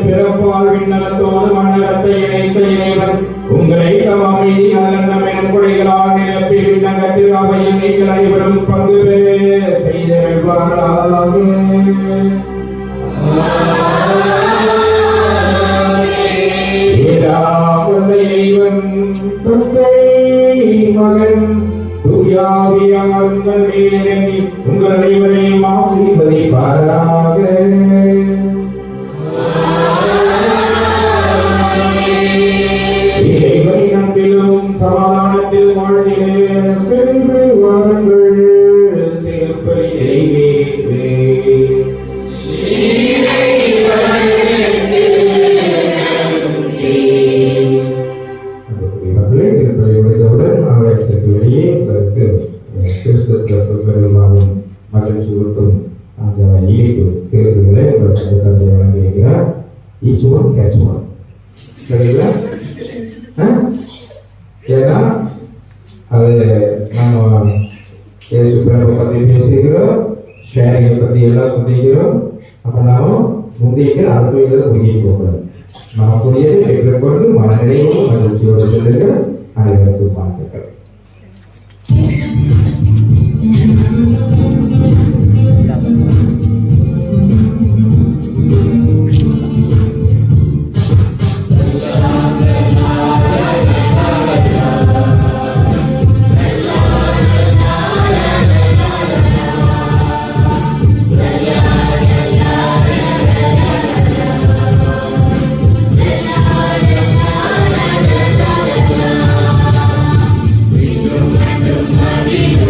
பிறப்பால் விண்ணகத்தோடு மண்ணகத்தை இணைத்த இறைவன் உங்களை தம் அமைதி நலன்னம் எனும் கொடைகளால் நிரப்பி விண்ணகத்தில் அவையில் நீங்கள் அனைவரும் பங்கு பெற செய்திருப்பார்களாக. இறைவன் தந்தை மகன் தூயாவியார் உங்கள் மேலிறங்கி உங்கள் அனைவரையும் ஆசீர்வதிப்பாராக. இறைவனின் அன்பிலும் சமாதானத்தில் வாழ்ந்திட சென்று வாருங்கள். திருப்பலி நிறைவேற்று. திருப்பலி முடிந்தவுடன் ஆலயத்திற்கு வெளியே உங்களுக்கு கிறிஸ்துவ பெருமாவும் மகிழ்ச்சி ஊட்டும் அந்த இனிப்பு கேக்குகளை உங்களுக்கு தந்தை வழங்கியிருக்கிறார். Each one catch one. சரிங்களா? ஏன்னா அது நம்ம இயேசு பிறப்பை பற்றி பேசிக்கிறோம், ஷேரிங்கை பற்றி எல்லாம் சொல்லிக்கிறோம். அப்போ நாம முந்தைய அறுபது முக்கிய போகிறோம். நமக்குரியதை பெற்றுக்கொண்டு மனநிலையோடு மகிழ்ச்சியோடு செல்லுங்கள். அனைவருக்கும் வாழ்த்துக்கள். Thank you.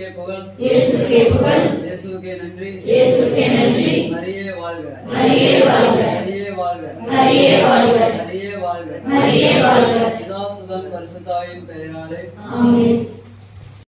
இயேசுவுக்கே புகழ், இயேசுக்கே புகழ், இயேசுவுக்கே நன்றி, இயேசுக்கே நன்றி. மரியே வாழ்க, மரியே வாழ்க, மரியே வாழ்க, மரியே வாழ்க, மரியே வாழ்க. மரியே வாழ்க. பிதா சுதன் பரிசுத்தாவின் பெயராலே ஆமென்.